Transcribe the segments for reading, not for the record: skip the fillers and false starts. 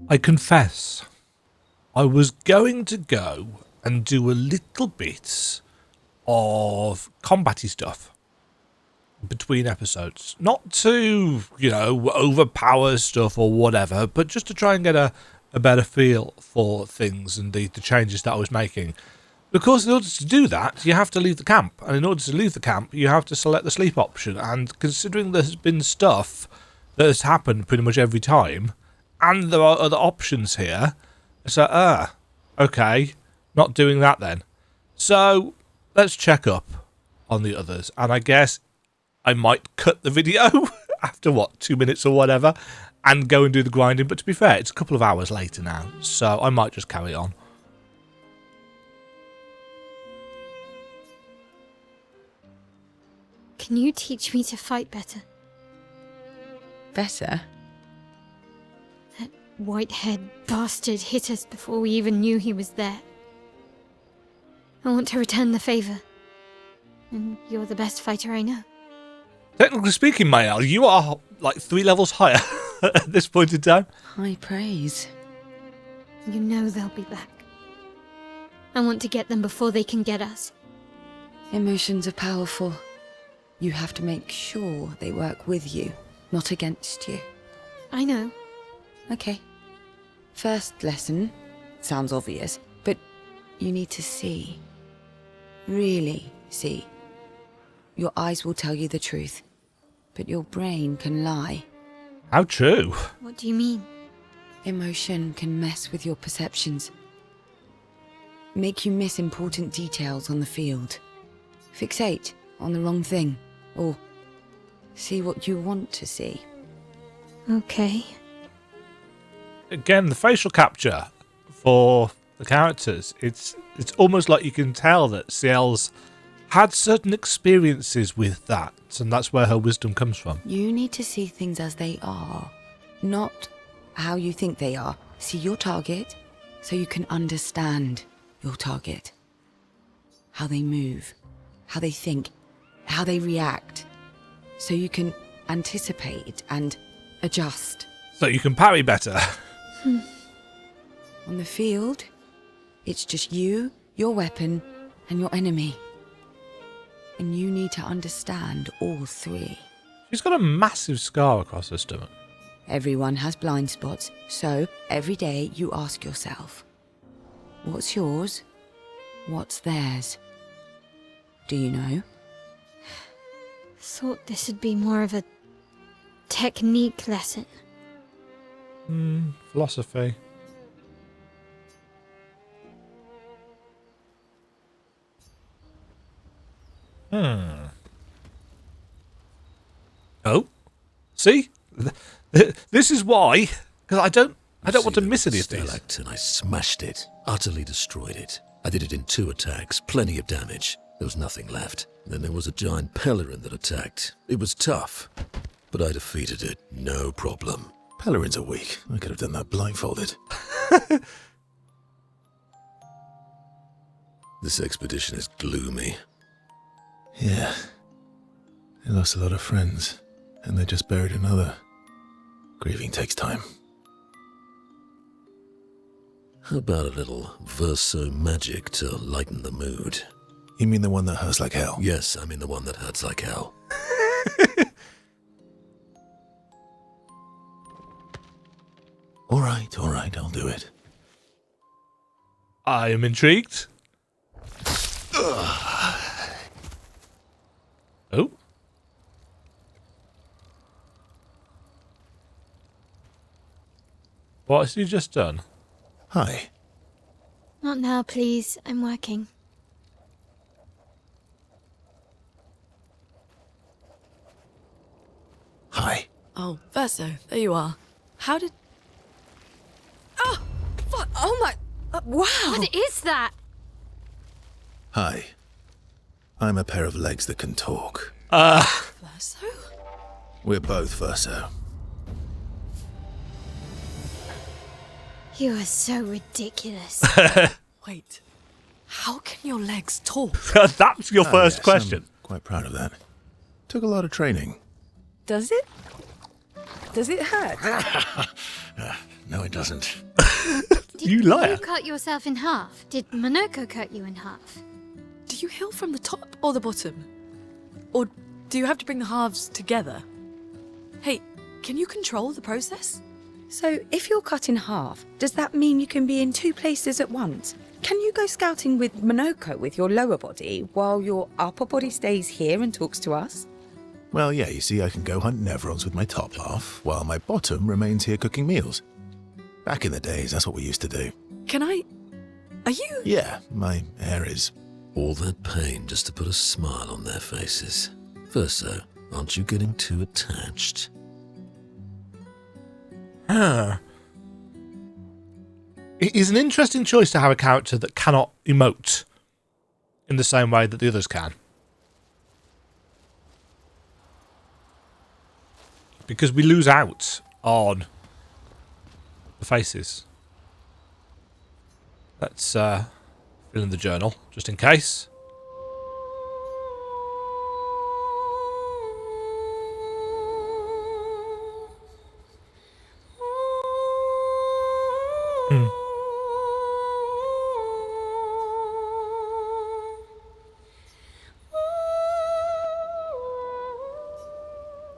I confess, I was going to go and do a little bit of combat-y stuff between episodes. Not to, overpower stuff or whatever, but just to try and get a better feel for things and the changes that I was making. Because in order to do that, you have to leave the camp. And in order to leave the camp, you have to select the sleep option. And considering there's been stuff that has happened pretty much every time, and there are other options here, it's like, okay, not doing that then. So, let's check up on the others. And I guess I might cut the video after, 2 minutes or whatever, and go and do the grinding. But to be fair, it's a couple of hours later now, so I might just carry on. Can you teach me to fight better? Better? That white-haired bastard hit us before we even knew he was there. I want to return the favour. And you're the best fighter I know. Technically speaking, Maelle, you are like 3 levels higher at this point in time. High praise. You know they'll be back. I want to get them before they can get us. Emotions are powerful. You have to make sure they work with you, not against you. I know. Okay. First lesson. Sounds obvious, but you need to see. Really see. Your eyes will tell you the truth, but your brain can lie. How true. What do you mean? Emotion can mess with your perceptions. Make you miss important details on the field. Fixate on the wrong thing, or see what you want to see. Okay. Again, the facial capture for the characters, it's almost like you can tell that Sciel's had certain experiences with that, and that's where her wisdom comes from. You need to see things as they are, not how you think they are. See your target, so you can understand your target. How they move, how they think, how they react, so you can anticipate and adjust. So you can parry better. On the field, it's just you, your weapon, and your enemy. And you need to understand all 3. She's got a massive scar across her stomach. Everyone has blind spots, so every day you ask yourself, what's yours? What's theirs? Do you know? Thought this would be more of a technique lesson. Philosophy. Oh, see, this is why, because I don't want to miss any of these. And I smashed it, utterly destroyed it. I did it in 2 attacks, plenty of damage. There was nothing left. Then there was a giant pelican that attacked. It was tough, but I defeated it, no problem. Pelerins are weak. I could have done that blindfolded. This expedition is gloomy. Yeah. They lost a lot of friends, and they just buried another. Grieving takes time. How about a little verso magic to lighten the mood? You mean the one that hurts like hell? Yes, I mean the one that hurts like hell. All right, I'll do it. I am intrigued. Oh. What has he just done? Hi. Not now, please. I'm working. Hi. Oh, Verso, there you are. How did... Oh! Fuck! Oh my... wow! What is that? Hi. I'm a pair of legs that can talk. Verso? We're both Verso. You are so ridiculous. Wait. How can your legs talk? That's your first Yes, question. I'm quite proud of that. Took a lot of training. Does it? Does it hurt? No, it doesn't. Did You liar. you cut yourself in half? Did Monoco cut you in half? Do you heal from the top or the bottom? Or do you have to bring the halves together? Hey, can you control the process? So, if you're cut in half, does that mean you can be in 2 places at once? Can you go scouting with Monoco with your lower body while your upper body stays here and talks to us? Well, yeah, you see, I can go hunt Nevrons with my top half, while my bottom remains here cooking meals. Back in the days, that's what we used to do. Can I... Are you... Yeah, my hair is... All that pain just to put a smile on their faces. Verso, aren't you getting too attached? It is an interesting choice to have a character that cannot emote in the same way that the others can. Because we lose out on the faces. Let's fill in the journal, just in case.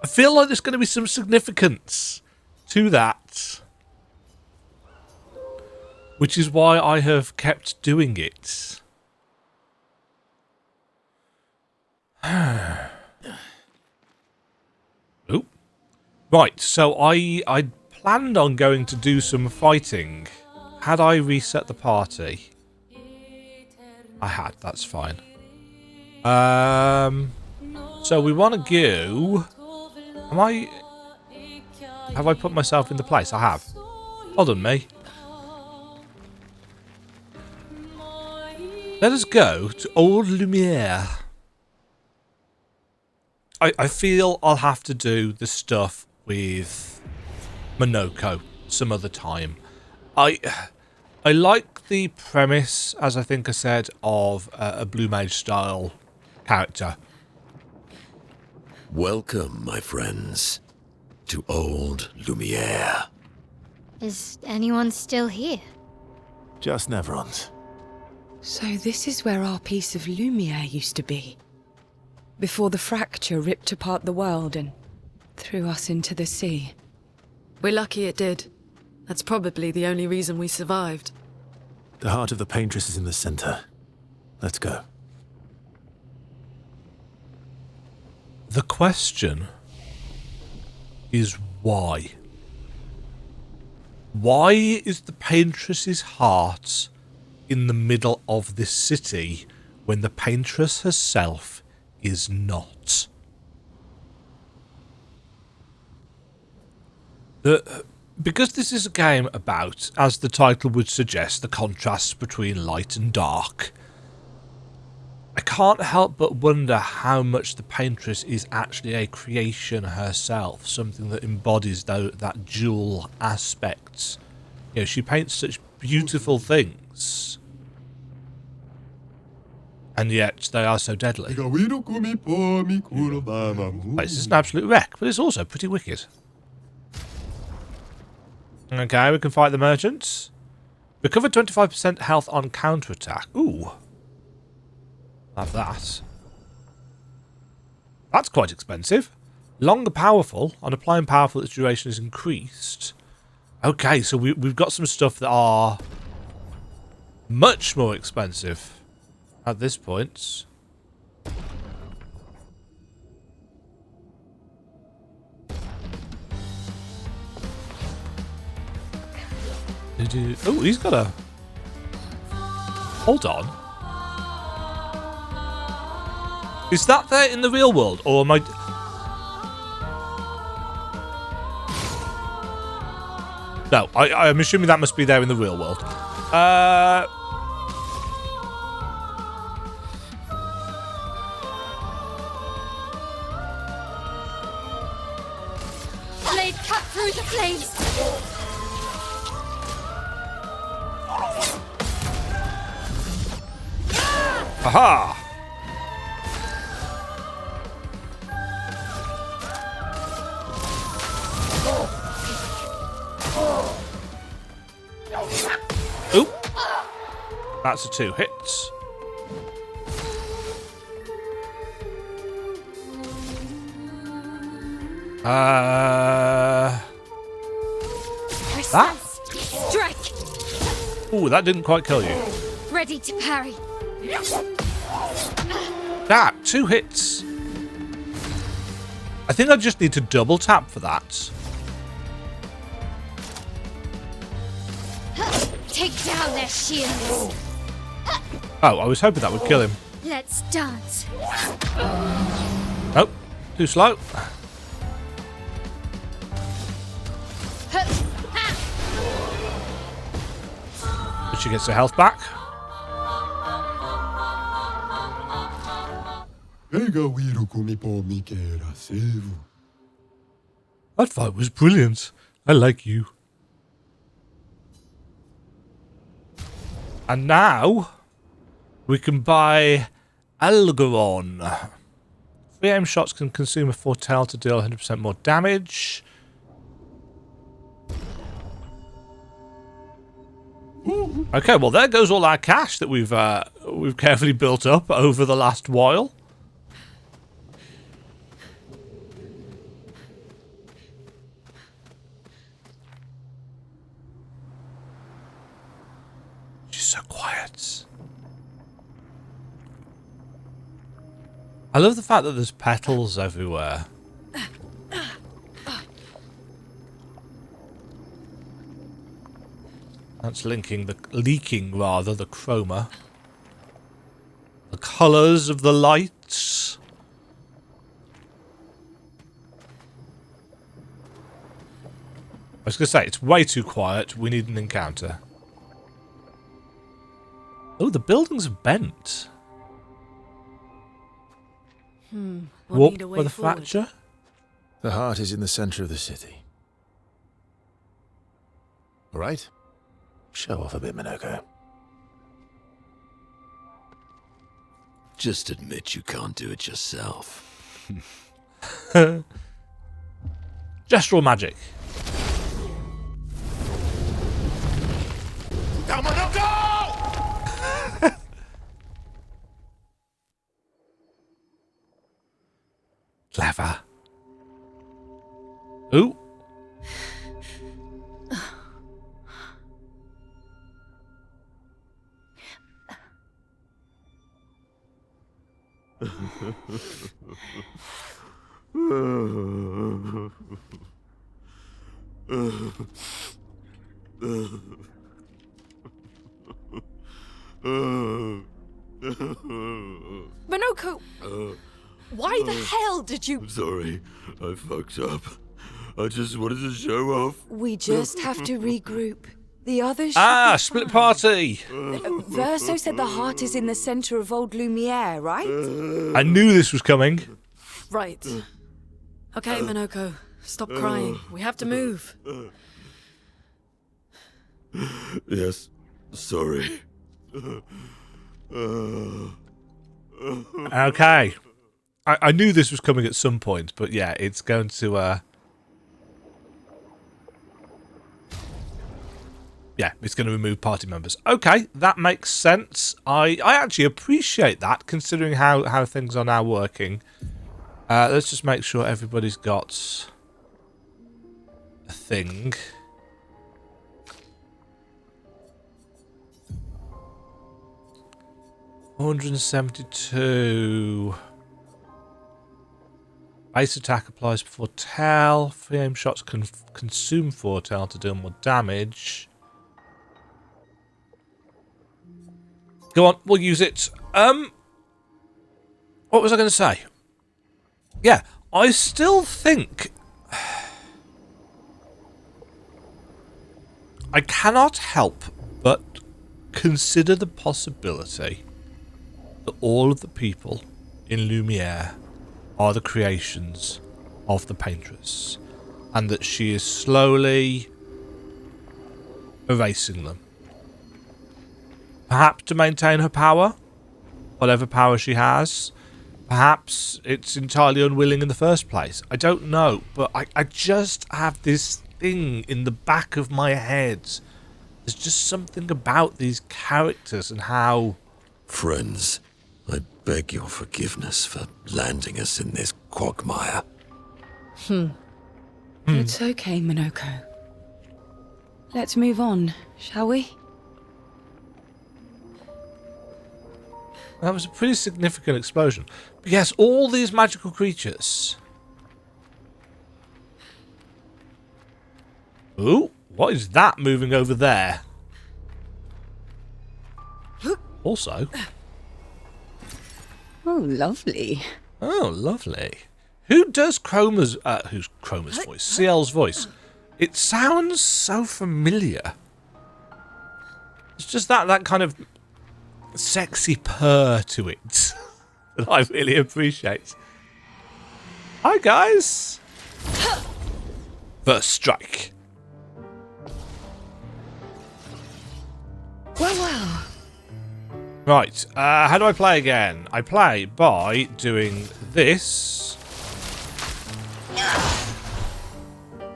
I feel like there's going to be some significance to that. Which is why I have kept doing it. Oh. Right, so I planned on going to do some fighting. Had I reset the party? I had, that's fine. So we want to go... Have I put myself in the place? I have. Hold on, me. Let us go to old Lumière. I feel I'll have to do the stuff with Monoco some other time. I like the premise, as I think I said, of a Blue Mage style character. Welcome, my friends, to old Lumière. Is anyone still here? just Nevrons. So this is where our piece of Lumière used to be. Before the fracture ripped apart the world and threw us into the sea. We're lucky it did. That's probably the only reason we survived. The heart of the paintress is in the center. Let's go. The question is why? Why is the paintress's heart in the middle of this city when the paintress herself is not? Because this is a game about, as the title would suggest, the contrasts between light and dark, I can't help but wonder how much the paintress is actually a creation herself, something that embodies that dual aspect. You know, she paints such beautiful things, and yet they are so deadly. This is an absolute wreck, but it's also pretty wicked. Okay, we can fight the merchants. Recover 25% health on counterattack. Ooh. Have that. That's quite expensive. Longer powerful. On applying powerful, its duration is increased. Okay, so we've got some stuff that are much more expensive at this point. Oh, he's got a... Hold on. Is that there in the real world, or am I... No, I'm assuming that must be there in the real world. Blade cut through the flames! Aha! Oop. That's a 2 hits. Precise strike. Ooh, that didn't quite kill you. Ready to parry. That 2 hits. I think I just need to double tap for that. Take down their shields. Oh, I was hoping that would kill him. Let's dance. Nope, too slow. But she gets her health back. That fight was brilliant. I like you. And now we can buy Algeron. 3 aim shots can consume a foretell to deal 100% more damage. Okay, well there goes all our cash that we've carefully built up over the last while. She's so quiet. I love the fact that there's petals everywhere. That's leaking the chroma. The colours of the lights. I was going to say, it's way too quiet. We need an encounter. Oh, the buildings are bent. We'll Warped need a by way the forward. fracture. The heart is in the center of the city. All right? Show off a bit, Monoco. Just admit you can't do it yourself. Gestral magic. Clever. Ooh. Monoco! Why the hell did you... Sorry, I fucked up. I just wanted to show off. We just have to regroup. The others Ah, should be split fine. party. Verso said the heart is in the center of old Lumière, right? I knew this was coming. Right. Okay, Monoco. Stop crying. We have to move. Yes, sorry. Okay. I knew this was coming at some point, but yeah, it's going to... Yeah, it's going to remove party members. Okay, that makes sense. I actually appreciate that, considering how things are now working. Let's just make sure everybody's got a thing. $172. Base attack applies before tail. 3 aim shots can consume foretell to deal more damage. Go on, we'll use it. What was I going to say? Yeah, I still think... I cannot help but consider the possibility that all of the people in Lumière are the creations of the paintress, and that she is slowly erasing them. Perhaps to maintain her power, whatever power she has. Perhaps it's entirely unwilling in the first place. I don't know, but I just have this thing in the back of my head There's just something about these characters and how... Friends, I beg your forgiveness for landing us in this quagmire. It's okay, Monoco. Let's move on, shall we? That was a pretty significant explosion. But yes, all these magical creatures. Ooh, what is that moving over there? Also. Oh, lovely. Oh, lovely. Who does Chroma's... who's Chroma's voice? Sciel's voice. It sounds so familiar. It's just that kind of sexy purr to it that I really appreciate. Hi, guys. First strike. Well. Right, how do I play again? I play by doing this.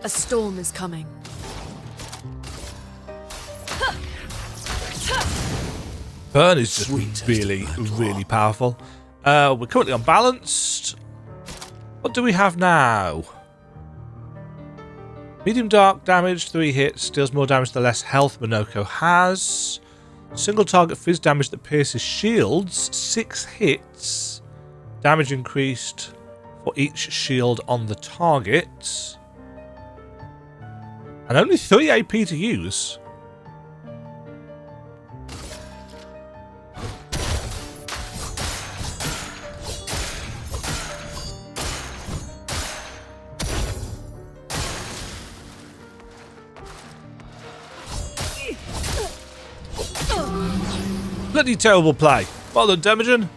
A storm is coming. Burn is just Sweet really, as the really powerful. We're currently unbalanced. What do we have now? Medium dark damage, 3 hits, deals more damage the less health Monoco has. Single target fizz damage that pierces shields, 6 hits. Damage increased for each shield on the target. And only 3 AP to use. Bloody terrible play. Well done, Demajen.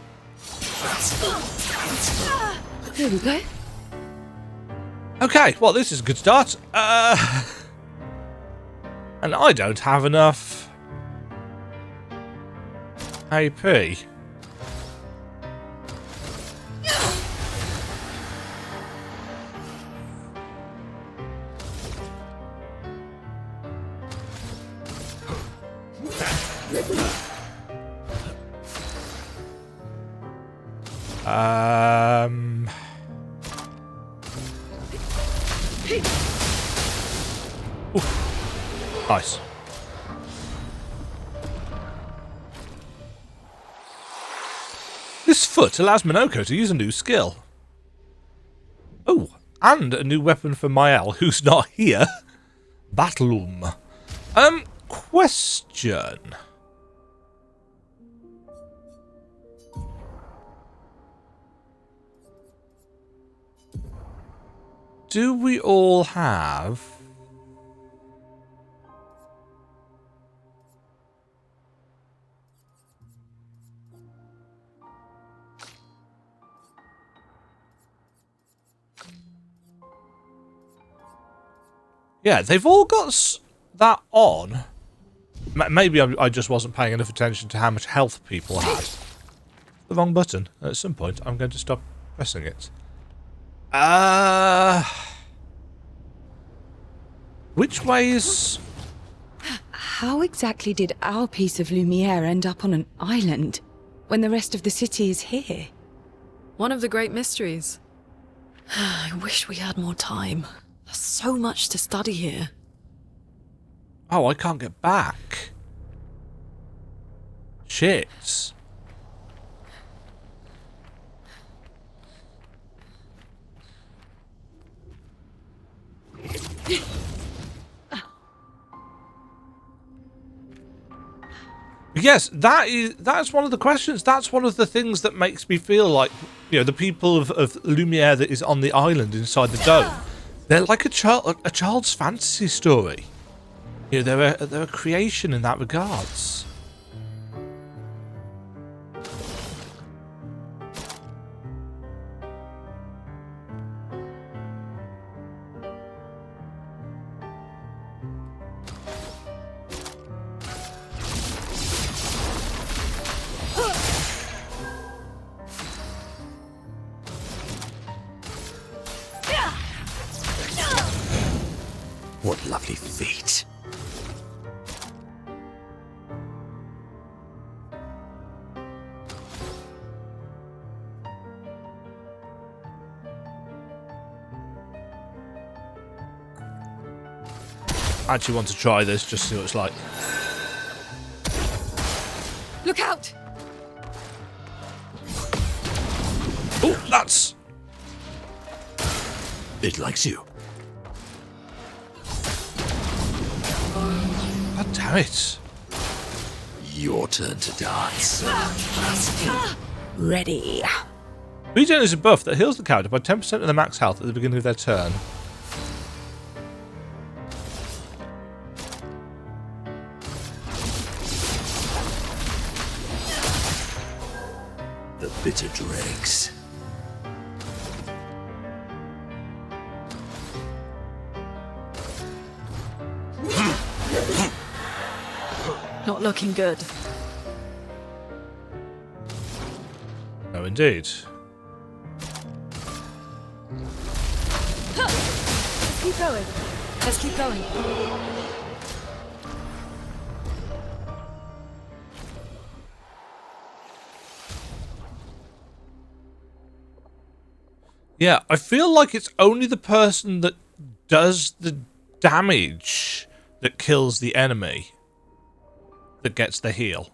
There we go. Okay, well, this is a good start. And I don't have enough AP. Oof. Nice. This foot allows Monoco to use a new skill. Oh, and a new weapon for Maelle, who's not here. Battlum. Question. Do we all have... Yeah, they've all got that on. Maybe I just wasn't paying enough attention to how much health people had. The wrong button. At some point, I'm going to stop pressing it. Which way is... How exactly did our piece of Lumière end up on an island when the rest of the city is here? One of the great mysteries. I wish we had more time. There's so much to study here. Oh, I can't get back. Shit. Yes, that's one of the questions. That's one of the things that makes me feel like, you know, the people of Lumière that is on the island inside the dome. They're like a child's fantasy story. You know, they're a creation in that regards. What lovely feet. I actually want to try this just to see what it's like. Look out! Oh, that's... It likes you. God damn it. Your turn to dance. Ready. Regen is a buff that heals the character by 10% of their max health at the beginning of their turn. The bitter dregs. Not looking good. No, indeed. Let's keep going. Let's keep going. Yeah, I feel like it's only the person that does the damage that kills the enemy that gets the heal.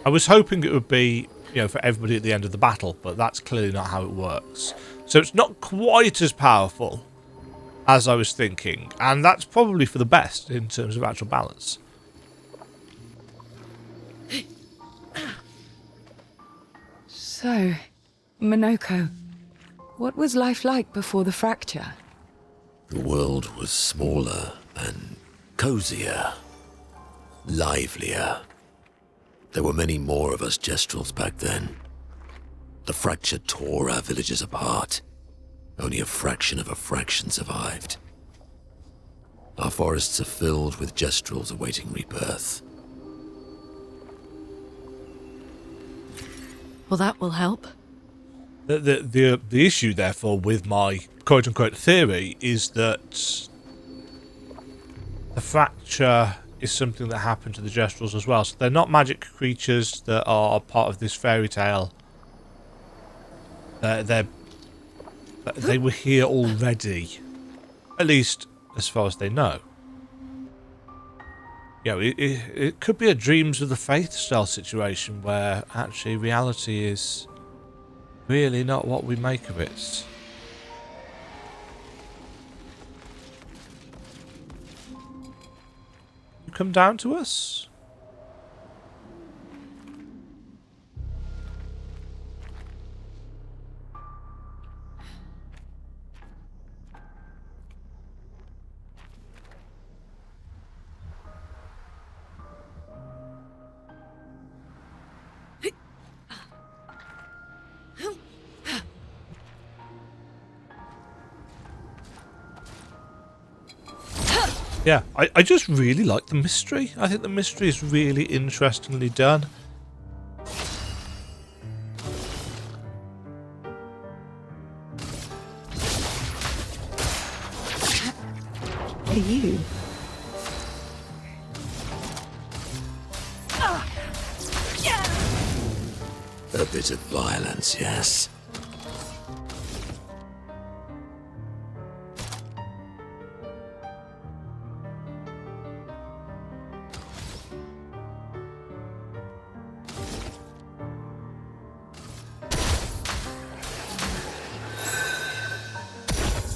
I was hoping it would be, you know, for everybody at the end of the battle, but that's clearly not how it works. So it's not quite as powerful as I was thinking, and that's probably for the best in terms of actual balance. So, Monoco, what was life like before the fracture? The world was smaller and cozier, livelier. There were many more of us Gestrals back then. The fracture tore our villages apart. Only a fraction of a fraction survived. Our forests are filled with Gestrals awaiting rebirth. Well, that will help. The issue, therefore, with my quote-unquote theory is that the fracture is something that happened to the Gestrals as well. So they're not magic creatures that are part of this fairy tale. They were here already, at least as far as they know. You know, it could be a Dreams of the Faith style situation where actually reality is really not what we make of it. You come down to us? Yeah, I just really like the mystery. I think the mystery is really interestingly done. What are you? A bit of violence, yes.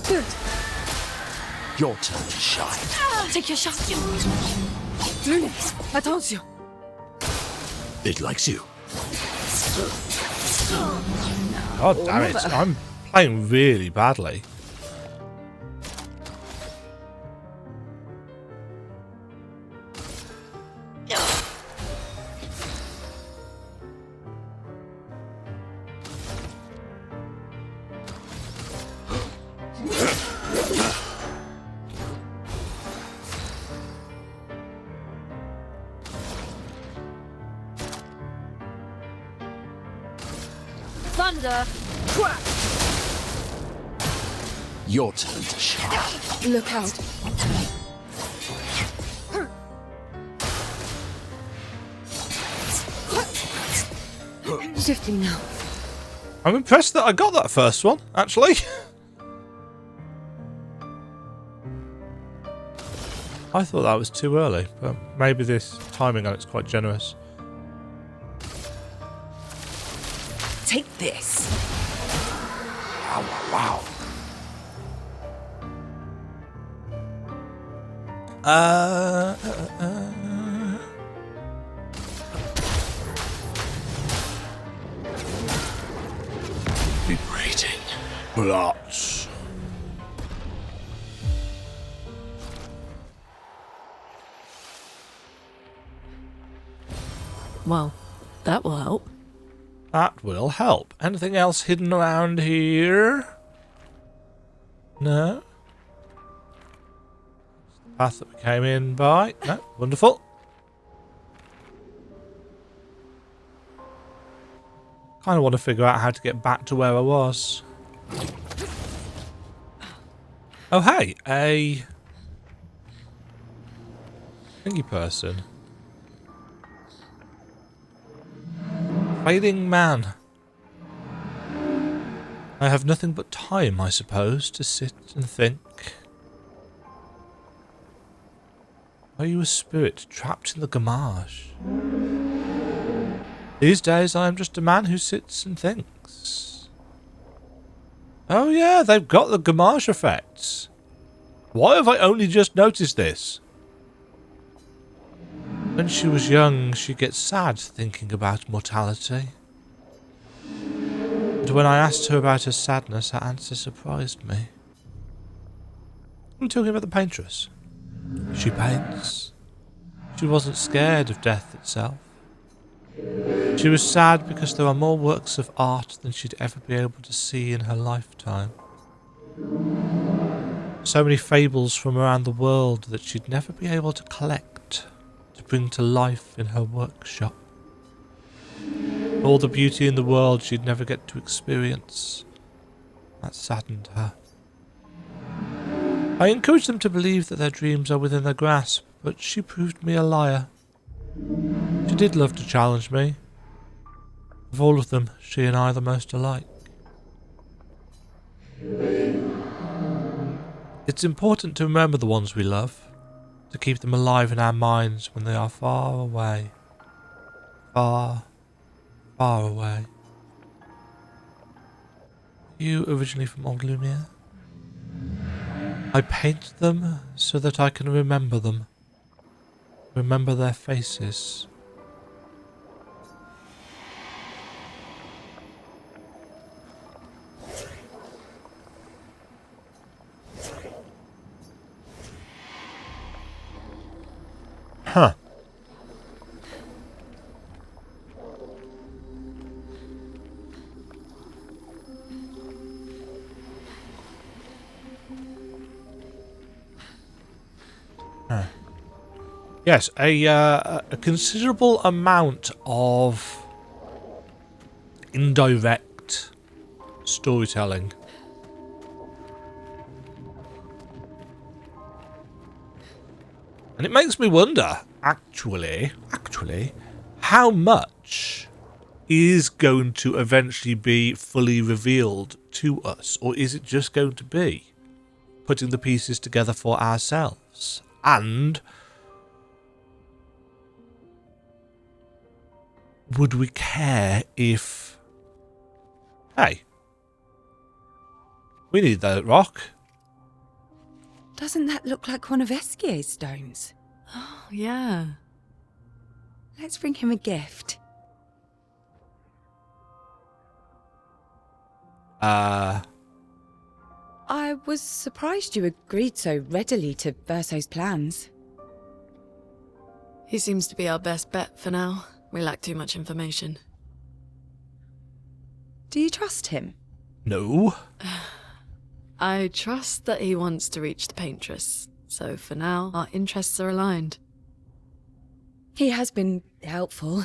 Good. Your turn to shine. Take your shot. Lune, attention. It likes you. God damn it, I'm playing really badly. Thunder. Crack. Your turn to shine. Look out. Shifting now. I'm impressed that I got that first one, actually. I thought that was too early, but maybe this timing on it's quite generous. Take this. Wow. Vibrating. Lots. Well, that will help. That will help. Anything else hidden around here? No? Path that we came in by. No? Wonderful. Kind of want to figure out how to get back to where I was. Oh, hey. A thingy person. Fading man. I have nothing but time, I suppose, to sit and think. Are you a spirit trapped in the gamage? These days I am just a man who sits and thinks. Oh yeah, they've got the gamage effects. Why have I only just noticed this? When she was young, she'd get sad thinking about mortality. But when I asked her about her sadness, her answer surprised me. I'm talking about the paintress. She paints. She wasn't scared of death itself. She was sad because there are more works of art than she'd ever be able to see in her lifetime. So many fables from around the world that she'd never be able to collect, to bring to life in her workshop. All the beauty in the world she'd never get to experience. That saddened her. I encouraged them to believe that their dreams are within their grasp, but she proved me a liar. She did love to challenge me. Of all of them, she and I are the most alike. It's important to remember the ones we love, to keep them alive in our minds when they are far away. Far, far away. Are you originally from old Lumière? I paint them so that I can remember them. Remember their faces. Huh. Yes, a considerable amount of indirect storytelling. And it makes me wonder, actually, how much is going to eventually be fully revealed to us? Or is it just going to be putting the pieces together for ourselves? And would we care if... Hey, we need that rock. Doesn't that look like one of Esquie's stones? Oh, yeah. Let's bring him a gift. I was surprised you agreed so readily to Verso's plans. He seems to be our best bet for now. We lack too much information. Do you trust him? No. I trust that he wants to reach the paintress, so for now, our interests are aligned. He has been helpful.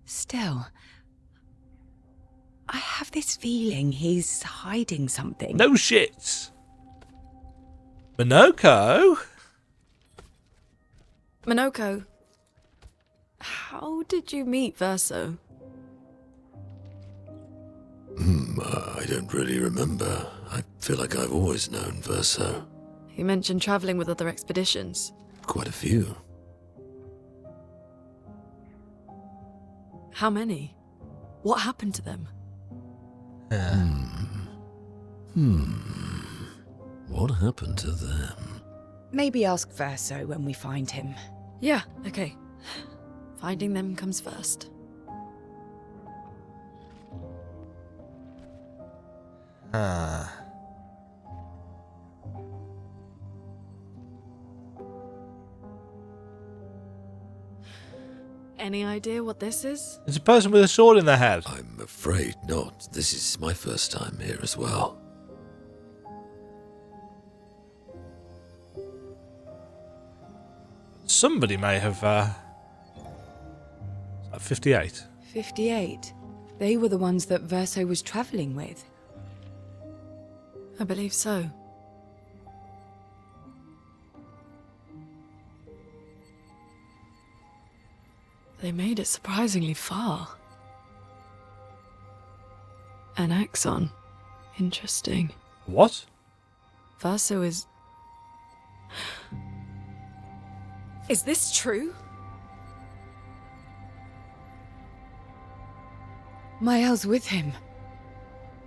Still, I have this feeling he's hiding something. No shit. Monoco? Monoco, how did you meet Verso? I don't really remember. I feel like I've always known Verso. He mentioned traveling with other expeditions. Quite a few. How many? What happened to them? What happened to them? Maybe ask Verso when we find him. Yeah, okay. Finding them comes first. Any idea what this is? It's a person with a sword in their head. I'm afraid not. This is my first time here as well. Somebody may have... 58. 58. They were the ones that Verso was traveling with. I believe so. They made it surprisingly far. An axon. Interesting. What? Verso is... Is this true? Maelle's with him.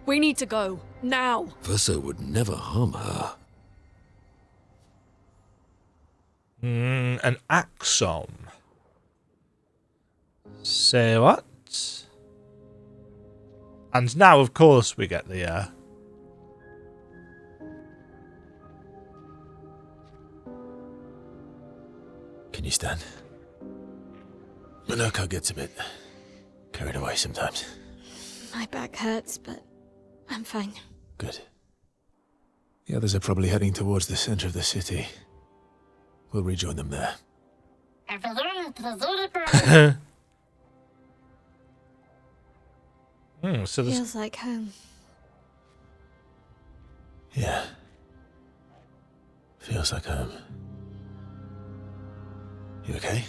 We need to go. Now. Verso would never harm her. An axon. Say what? And now, of course, we get the... Can you stand? Monoco gets a bit carried away sometimes. My back hurts, but I'm fine. Good. The others are probably heading towards the center of the city. We'll rejoin them there. so there's... Feels like home. Yeah. Feels like home. You okay?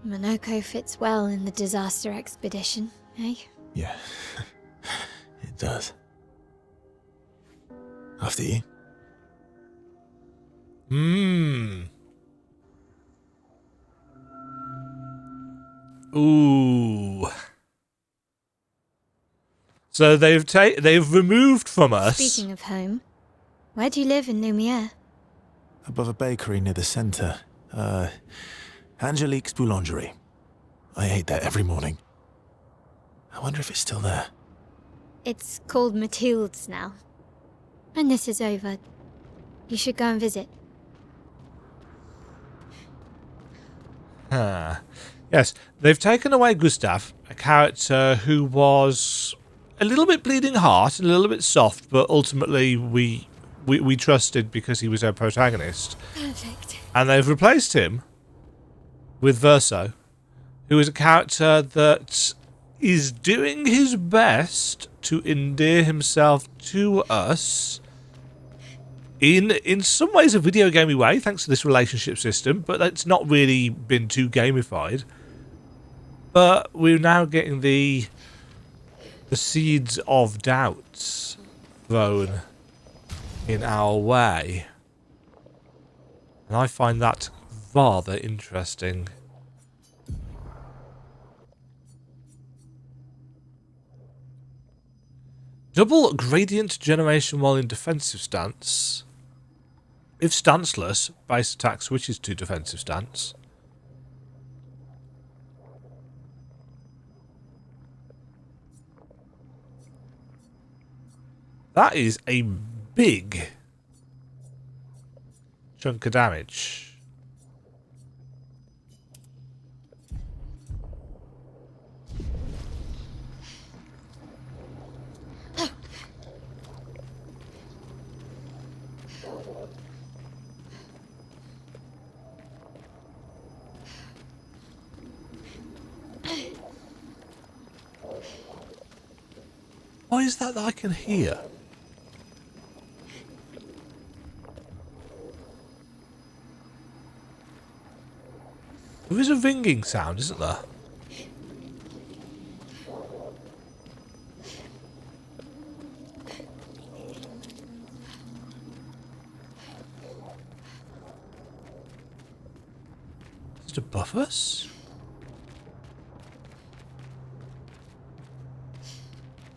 Monoco fits well in the disaster expedition, eh? Yeah. It does. After you. Ooh. So they've removed from us... Speaking of home, where do you live in Lumière? Above a bakery near the center. Angelique's Boulangerie. I ate there every morning. I wonder if it's still there. It's called Mathilde's now. When this is over, you should go and visit. Yes, they've taken away Gustav, a character who was a little bit bleeding heart, a little bit soft, but ultimately we trusted because he was our protagonist. Perfect. And they've replaced him with Verso, who is a character that is doing his best to endear himself to us in some ways a video gamey way, thanks to this relationship system, but it's not really been too gamified. But we're now getting the seeds of doubts thrown in our way. And I find that rather interesting. Double gradient generation while in defensive stance. If stanceless, base attack switches to defensive stance. That is a big chunk of damage. Why is that I can hear? There is a ringing sound, isn't there? Is it above us?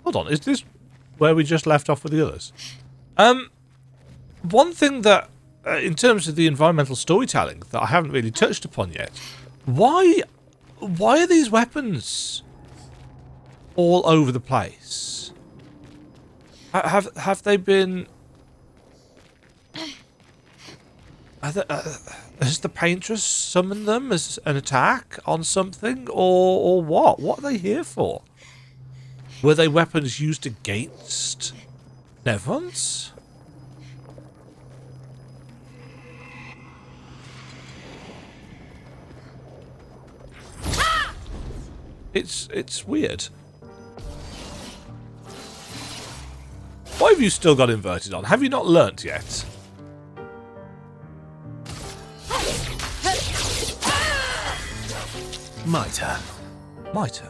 Hold on, is this where we just left off with the others? One thing that, in terms of the environmental storytelling, that I haven't really touched upon yet, why are these weapons all over the place? Have they been? Has the paintress summoned them as an attack on something, or what? What are they here for? Were they weapons used against Nevrons? It's weird. Why have you still got inverted on? Have you not learnt yet? My turn. My turn.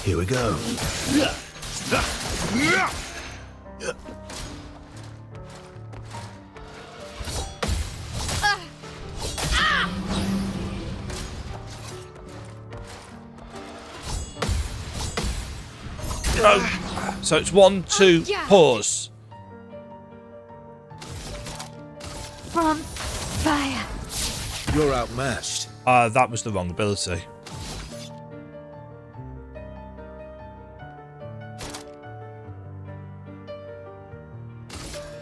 Here we go. No. So it's 1, 2, pause. From fire. You're outmatched. That was the wrong ability.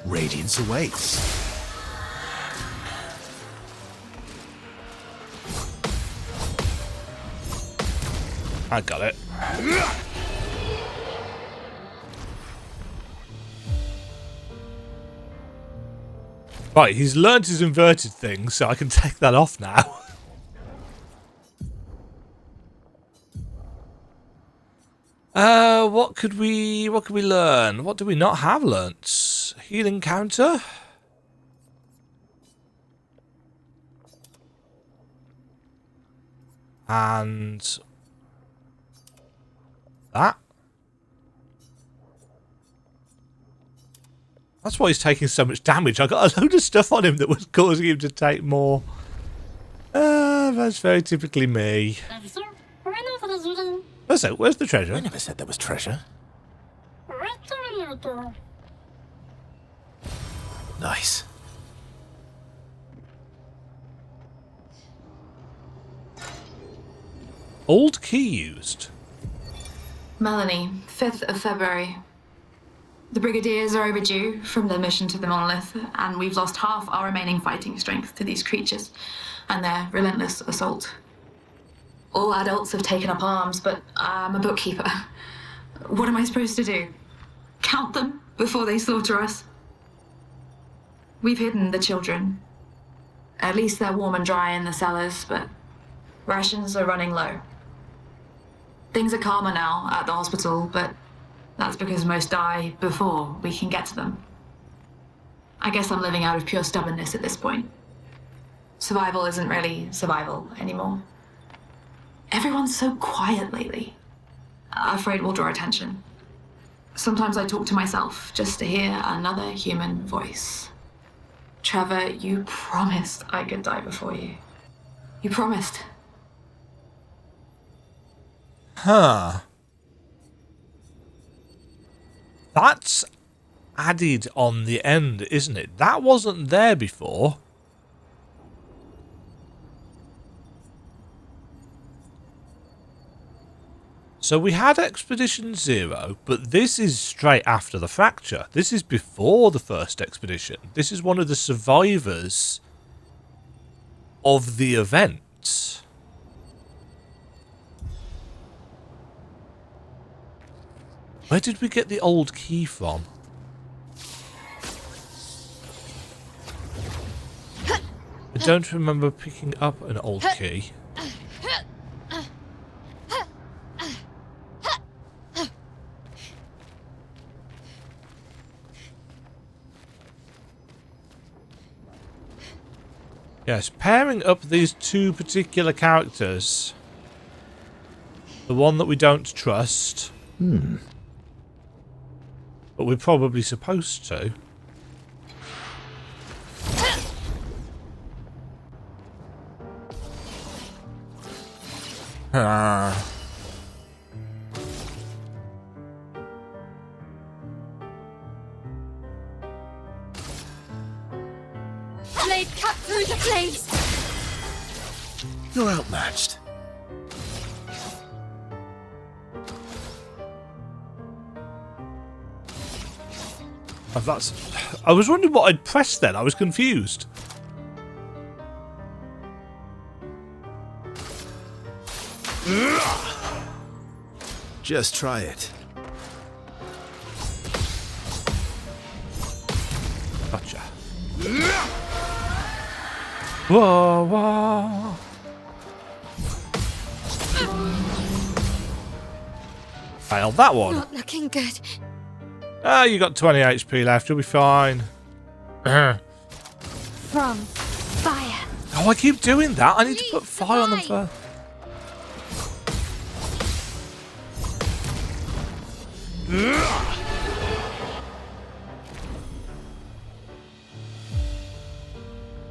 Radiance awaits. I got it. Right, he's learnt his inverted thing, so I can take that off now. What could we learn? What do we not have learnt? Healing counter? And that? That's why he's taking so much damage. I got a load of stuff on him that was causing him to take more. That's very typically me. Where's the treasure? I never said there was treasure. Nice. Old key used. Melanie, 5th of February. The Brigadiers are overdue from their mission to the monolith, and we've lost half our remaining fighting strength to these creatures and their relentless assault. All adults have taken up arms, but I'm a bookkeeper. What am I supposed to do? Count them before they slaughter us? We've hidden the children. At least they're warm and dry in the cellars, but rations are running low. Things are calmer now at the hospital, but that's because most die before we can get to them. I guess I'm living out of pure stubbornness at this point. Survival isn't really survival anymore. Everyone's so quiet lately. Afraid we'll draw attention. Sometimes I talk to myself just to hear another human voice. Trevor, you promised I could die before you. You promised. Huh. That's added on the end, isn't it? That wasn't there before. So we had Expedition 0, but this is straight after the fracture. This is before the first expedition. This is one of the survivors of the event. Where did we get the old key from? I don't remember picking up an old key. Yes, pairing up these two particular characters. The one that we don't trust. But we're probably supposed to. Blade cut through the flames! You're outmatched. Oh, that's... I was wondering what I'd pressed then. I was confused. Just try it. Gotcha. Whoa, whoa. Failed that one. Not looking good. Ah, you got 20 HP left. You'll be fine. From fire. Oh, I keep doing that. I need to put Please, fire on them survive. first.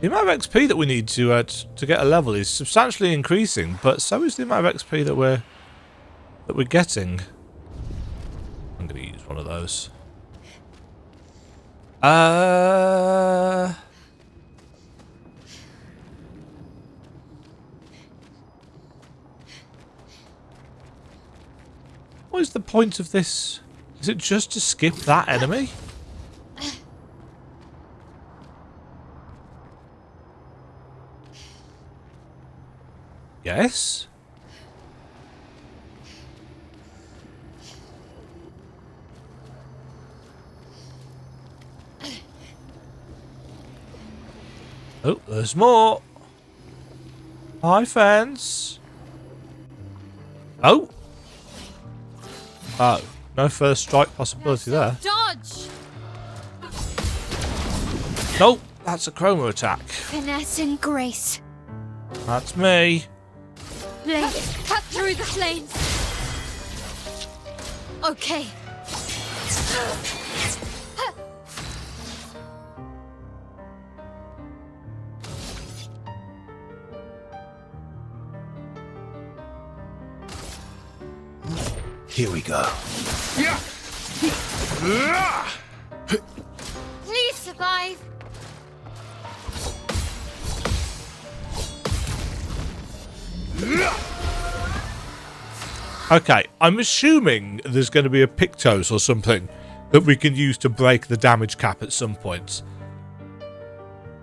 The amount of XP that we need to get a level is substantially increasing, but so is the amount of XP that we're getting. I'm going to use one of those. What is the point of this? Is it just to skip that enemy? Yes. Oh, there's more. Hi, fence. Oh. Oh, no first strike possibility there. Dodge! Nope, that's a chroma attack. Finesse and grace. That's me. Blade cut through the flames. Okay. Here we go. Please survive. Okay, I'm assuming there's going to be a Pictos or something that we can use to break the damage cap at some point.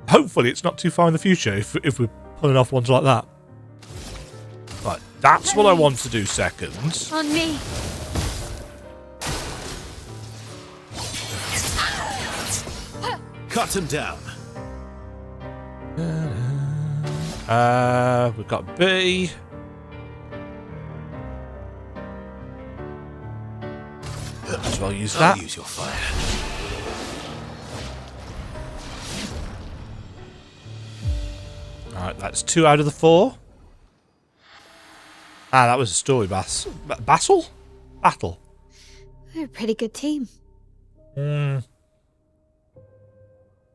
Hopefully it's not too far in the future if we're pulling off ones like that. Right, that's what I want to do second. On me. Cut him down. We've got B. Might as well use that. I'll use your fire. Alright, that's 2 out of the 4. Ah, that was a story battle? We're a pretty good team.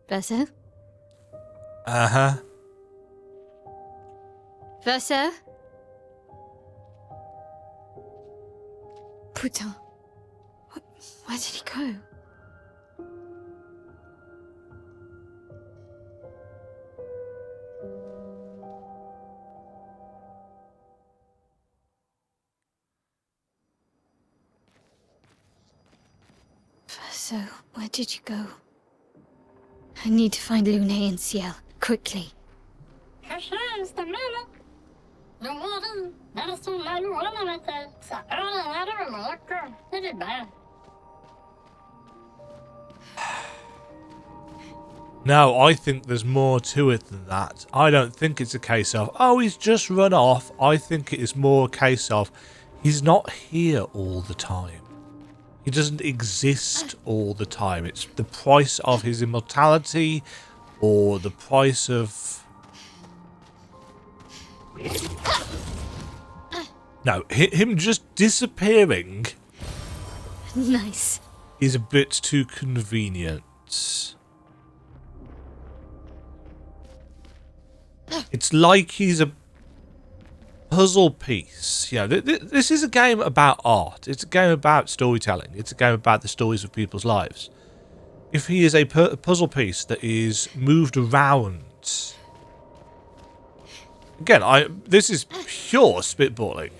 Verso? Uh-huh. Verso? Putain. Where did he go? Verso, where did you go? I need to find Lune and Sciel, quickly. No, I think there's more to it than that. I don't think it's a case of, oh, he's just run off. I think it is more a case of, he's not here all the time. He doesn't exist all the time. It's the price of his immortality or the price of... No, him just disappearing Nice. is a bit too convenient. It's like he's a... puzzle piece. You know, this is a game about art. It's a game about storytelling. It's a game about the stories of people's lives. If he is a puzzle piece that is moved around... Again, this is pure spitballing.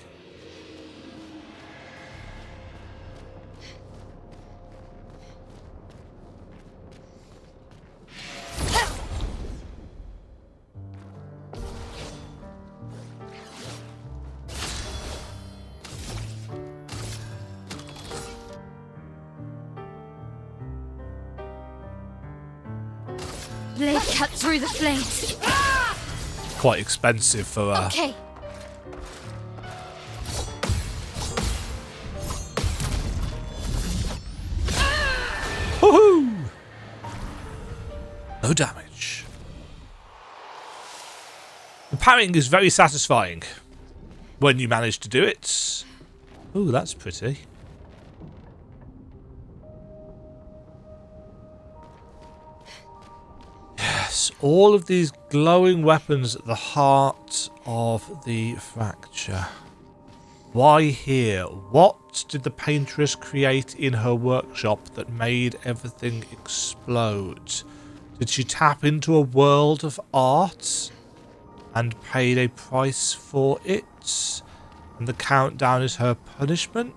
Blade cut through the flames. Quite expensive for Okay. Woohoo! No damage. The parrying is very satisfying when you manage to do it. Ooh, that's pretty. Yes, all of these glowing weapons at the heart of the fracture. Why here? What did the paintress create in her workshop that made everything explode? Did she tap into a world of art and paid a price for it? And the countdown is her punishment?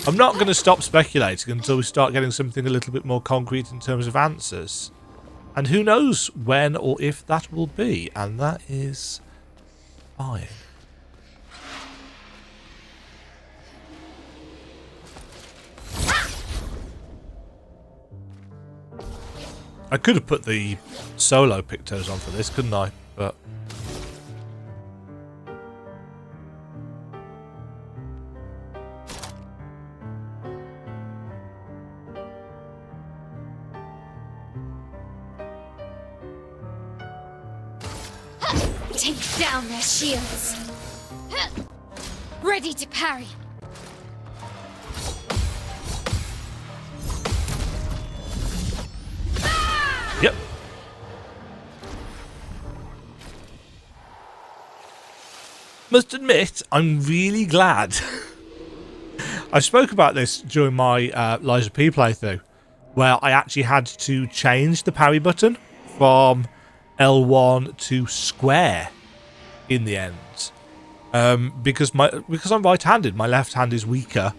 I'm not going to stop speculating until we start getting something a little bit more concrete in terms of answers. And who knows when or if that will be, and that is fine. I could have put the solo pictos on for this, couldn't I? But... Take down their shields. Ready to parry. Yep. Must admit, I'm really glad. I spoke about this during my Liza P playthrough, where I actually had to change the parry button from L1 to square in the end, because I'm right-handed, my left hand is weaker,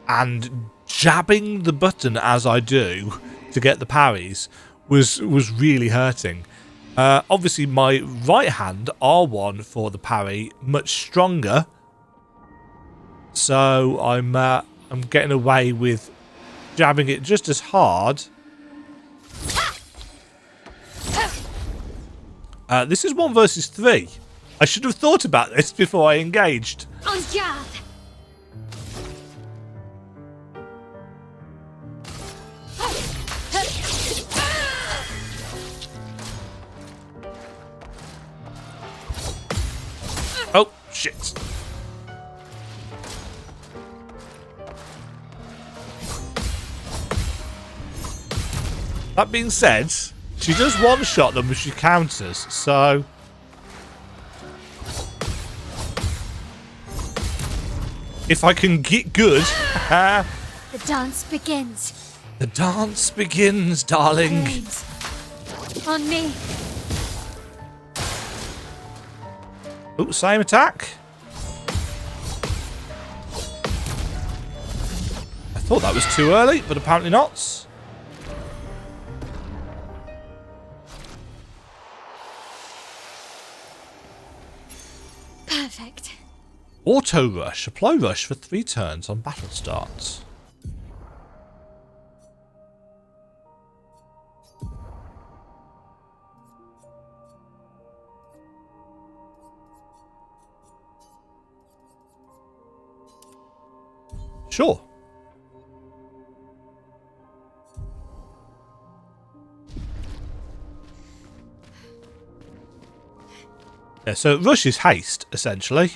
and jabbing the button as I do to get the parries was really hurting. Obviously, my right hand R1 for the parry much stronger, so I'm getting away with jabbing it just as hard. This is 1 versus 3. I should have thought about this before I engaged. En garde. Oh, shit. That being said, she does one-shot them if she counters, so... if I can get good... The dance begins. The dance begins, darling. Flames. On me. Oh, same attack. I thought that was too early, but apparently not. Perfect. Auto rush. Apply rush for 3 turns on battle start. Sure. Yeah, so rush is haste, essentially.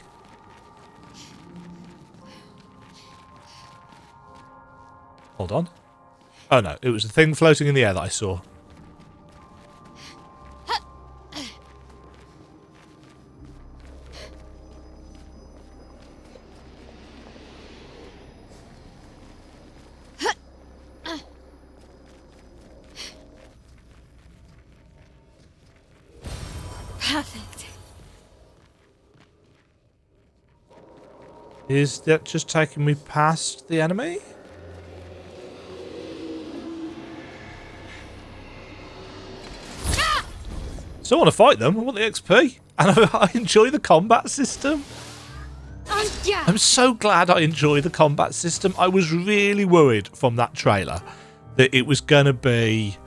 Hold on. Oh no, it was the thing floating in the air that I saw. Perfect. Is that just taking me past the enemy? So I want to fight them. I want the XP. And I enjoy the combat system. I'm so glad I enjoy the combat system. I was really worried from that trailer that it was going to be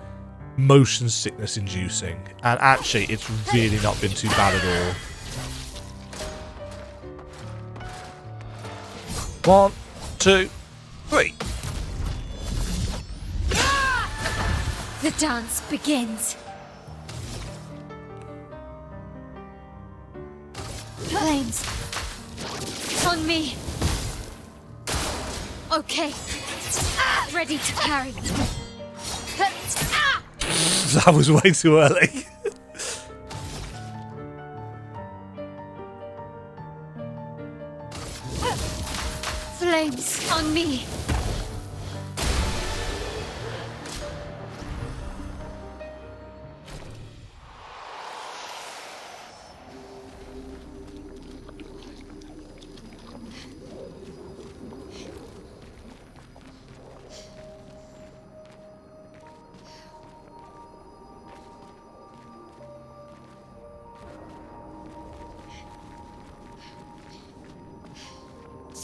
motion sickness inducing. And actually, it's really not been too bad at all. 1, 2, 3. The dance begins. Flames. On me. Okay. Ready to carry. That was way too early. Flames on me.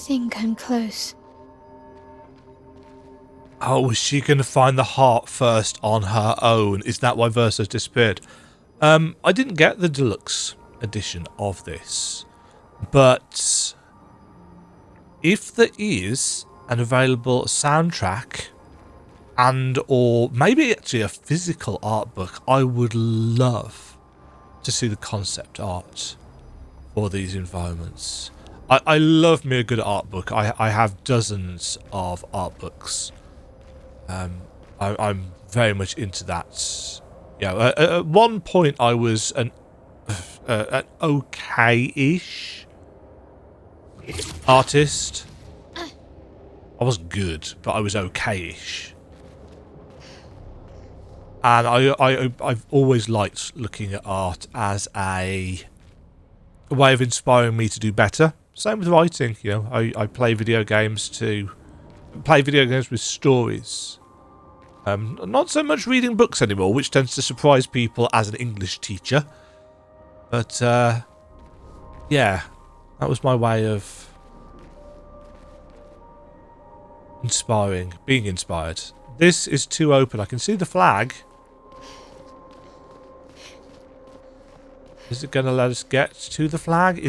Think I'm close. Oh, is she going to find the heart first on her own? Is that why Verso's disappeared? I didn't get the deluxe edition of this, but if there is an available soundtrack and or maybe actually a physical art book, I would love to see the concept art for these environments. I love me a good art book. I have dozens of art books. I'm very much into that. Yeah, at one point I was an okay-ish artist. I wasn't good, but I was okay-ish. And I've always liked looking at art as a way of inspiring me to do better. Same with writing, you know. I play video games with stories. Not so much reading books anymore, which tends to surprise people as an English teacher. But yeah, that was my way of being inspired. This is too open. I can see the flag. Is it going to let us get to the flag?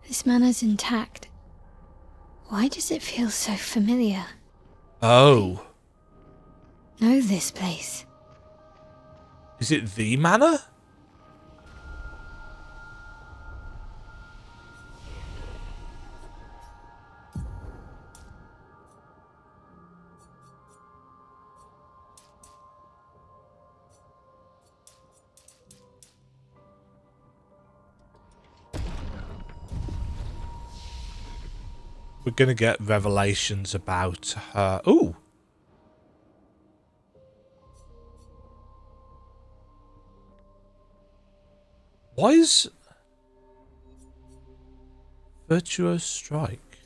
This manor's intact. Why does it feel so familiar? Oh. Know this place. Is it the manor? We're going to get revelations about her. Ooh. Why is Virtuous Strike?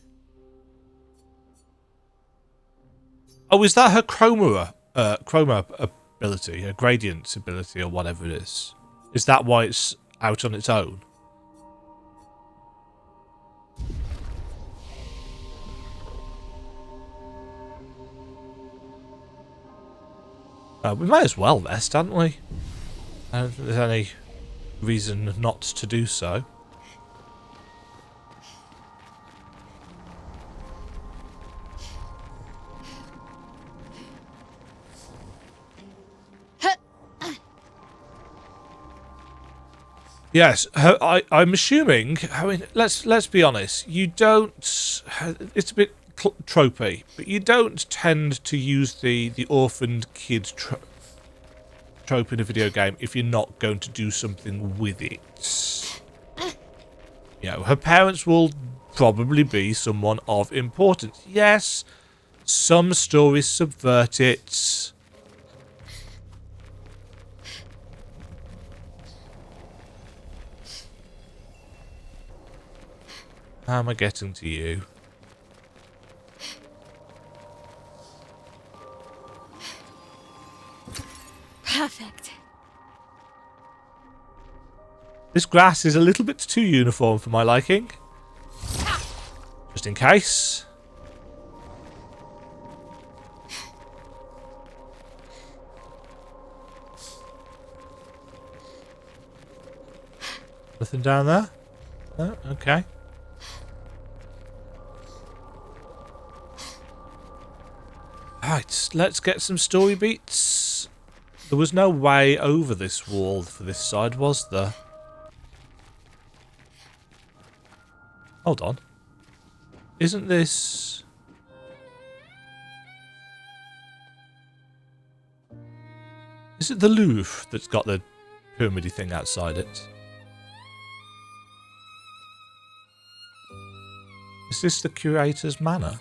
Oh, is that her chroma ability, her gradient ability, or whatever it is? Is that why it's out on its own? We might as well rest, hadn't we? I don't think there's any reason not to do so. Yes, I'm assuming. I mean, let's be honest. You don't. It's a bit tropey, but you don't tend to use the orphaned kid trope in a video game if you're not going to do something with it. You know, her parents will probably be someone of importance. Yes, some stories subvert it. How am I getting to you? Perfect. This grass is a little bit too uniform for my liking. Just in case. Nothing down there? No? Okay. Right, let's get some story beats. There was no way over this wall for this side, was there? Hold on. Isn't this... Is it the Louvre that's got the pyramidy thing outside it? Is this the curator's manor?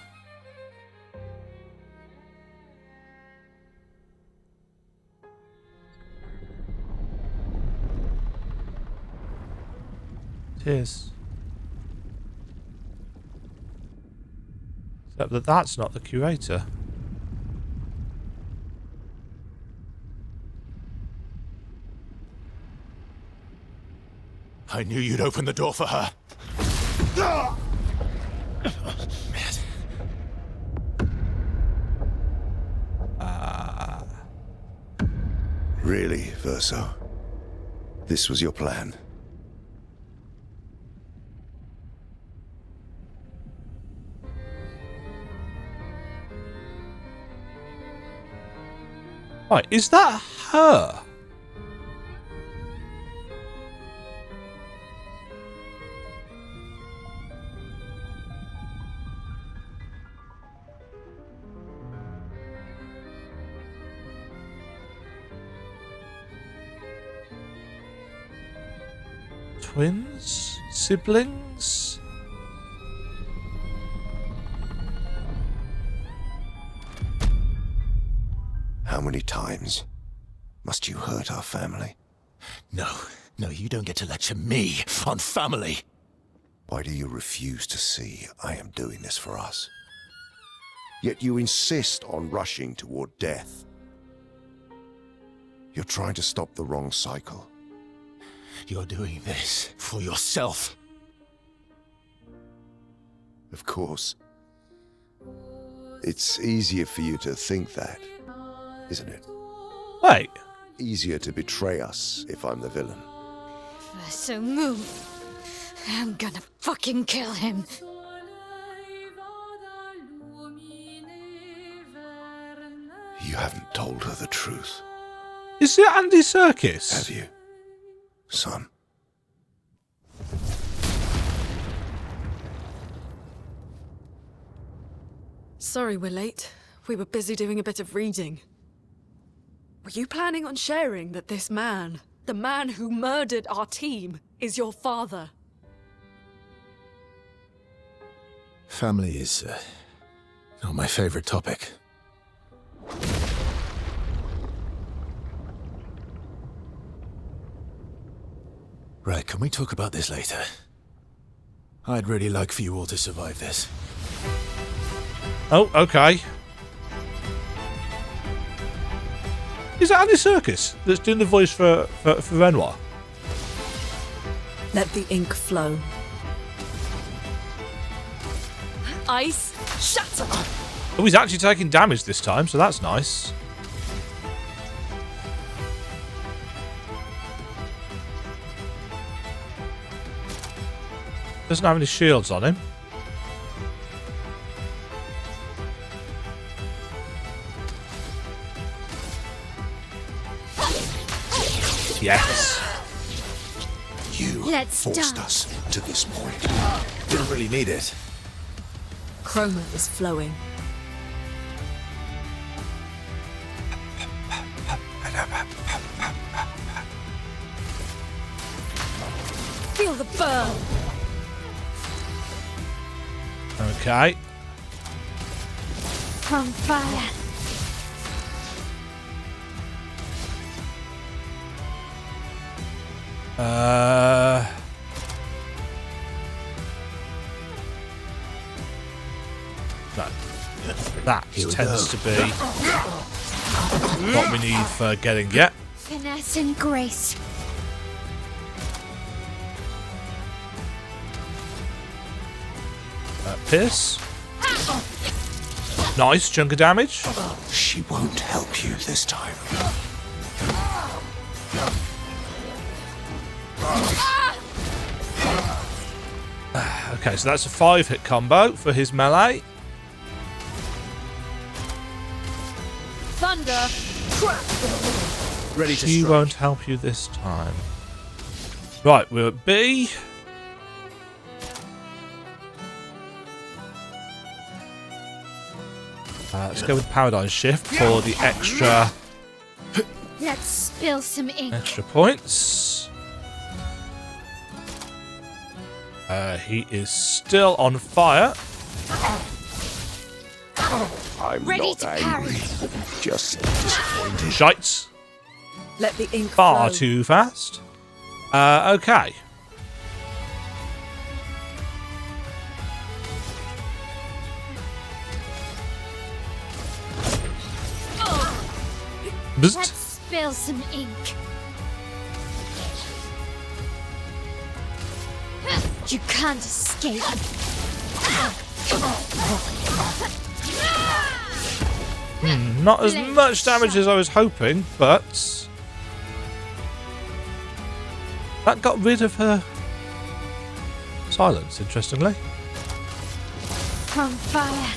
It is. Except that that's not the curator. I knew you'd open the door for her. Really, Verso? This was your plan? Right, is that her? Twins? Siblings? How many times must you hurt our family? No, you don't get to lecture me on family. Why do you refuse to see I am doing this for us? Yet you insist on rushing toward death. You're trying to stop the wrong cycle. You're doing this for yourself. Of course. It's easier for you to think that, isn't it? Wait. Easier to betray us if I'm the villain. So move. I'm gonna fucking kill him. You haven't told her the truth, Is it Andy Serkis? have you, son? Sorry we're late. We were busy doing a bit of reading. Were you planning on sharing that this man, the man who murdered our team, is your father? Family is not my favorite topic. Right, can we talk about this later? I'd really like for you all to survive this. Oh, okay. Is that Andy Serkis that's doing the voice for Renoir? Let the ink flow. Ice, shatter! Oh, he's actually taking damage this time, so that's nice. Doesn't have any shields on him. Yes. You Let's forced start. us to this point. Didn't really need it. Chroma is flowing. Feel the burn! Okay. On fire. No. That tends to be what we need for getting it. Finesse and grace. Pierce. Nice chunk of damage. She won't help you this time. Okay, so that's a 5-hit combo for his melee. Thunder! Ready to He strike. won't help you this time. Right, we're at B. Let's go with Paradigm Shift for the extra Let's spill some ink. points. He is still on fire. I'm Ready not to angry, just disappointed. Shites. Let the ink Far flow. too fast. Okay. Let's Bzzt. spill some ink. You can't escape. Not as much damage as I was hoping, but that got rid of her silence, interestingly. On fire.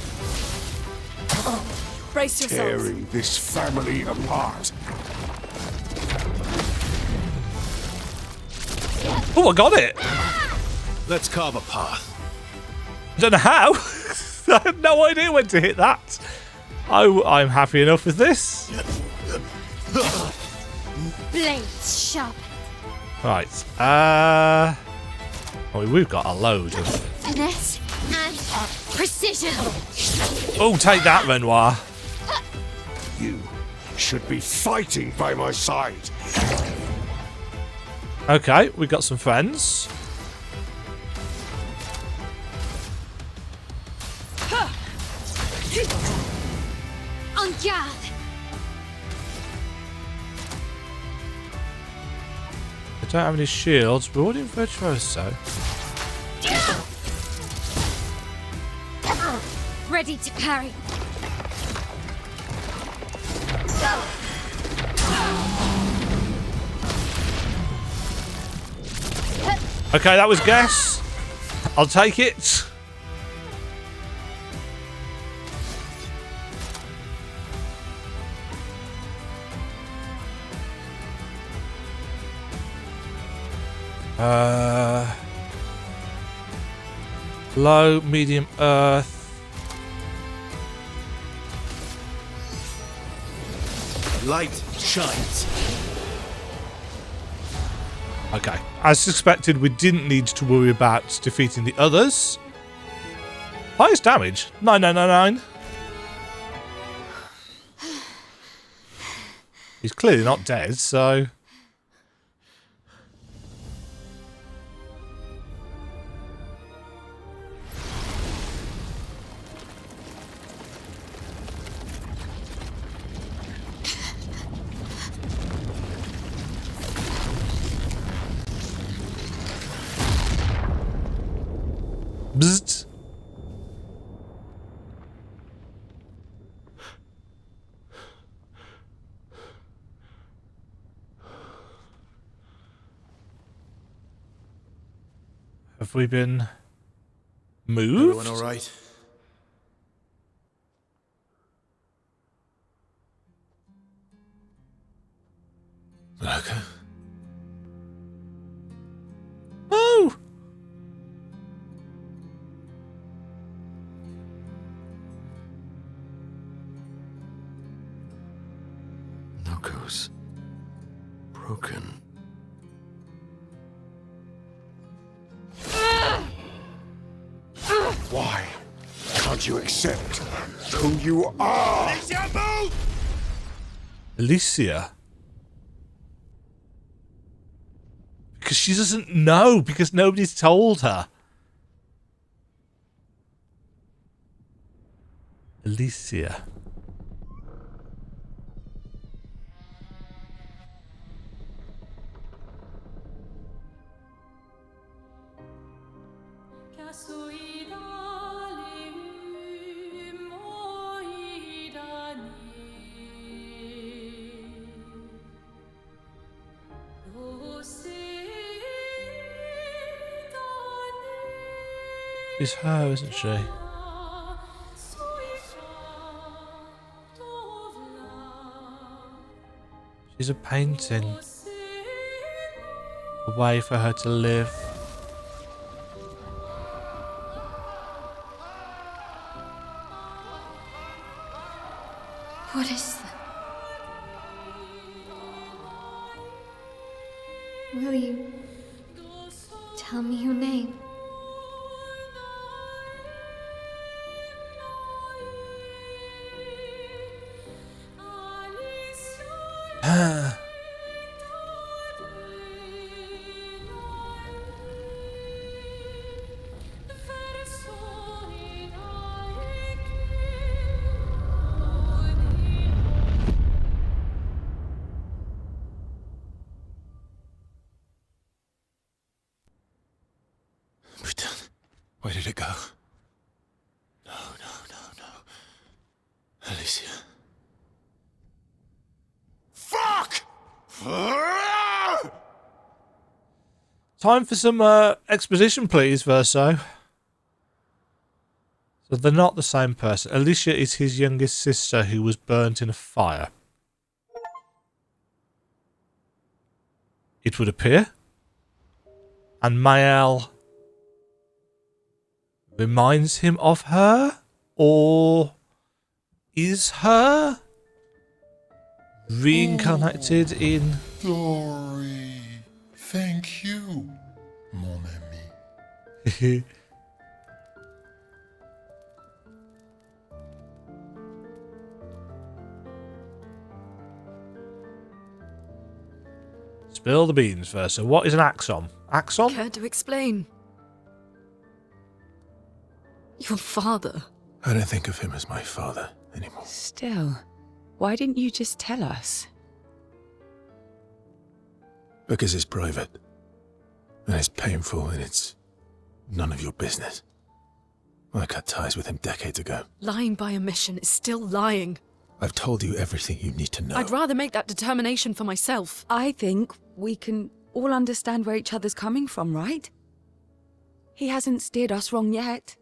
Brace yourselves. Tearing this family apart. Oh, I got it! Let's carve a path. I don't know how. I had no idea when to hit that. I'm happy enough with this. Blades sharp. Right. Oh, we've got a load of. Finesse and precision. Oh, take that, Renoir. You should be fighting by my side. Okay, we got some friends. En garde. I don't have any shields, but we're in Virtuoso. Ready to parry. Okay, that was guess. I'll take it. Low, medium, earth. Light shines. Okay. As suspected, we didn't need to worry about defeating the others. Highest damage, 9999. He's clearly not dead, so... Bzzzt. Have we been moved? Everyone all right? Okay. Oh! Knuckles. Broken. Why can't you accept who you are? Alicia. Because she doesn't know, because nobody's told her. Alicia. She's her, isn't she? She's a painting. A way for her to live. What is that? Will you tell me your name? Where did it go? No. Alicia. Fuck! Time for some exposition, please, Verso. So they're not the same person. Alicia is his youngest sister who was burnt in a fire. It would appear. And Maelle reminds him of her? Or is her reincarnated in... Dory, thank you, mon ami. Spill the beans, Verso. What is an axon? Axon? Care to explain? Your father. I don't think of him as my father anymore. Still, why didn't you just tell us? Because it's private. And it's painful and it's none of your business. I cut ties with him decades ago. Lying by omission is still lying. I've told you everything you need to know. I'd rather make that determination for myself. I think we can all understand where each other's coming from, right? He hasn't steered us wrong yet.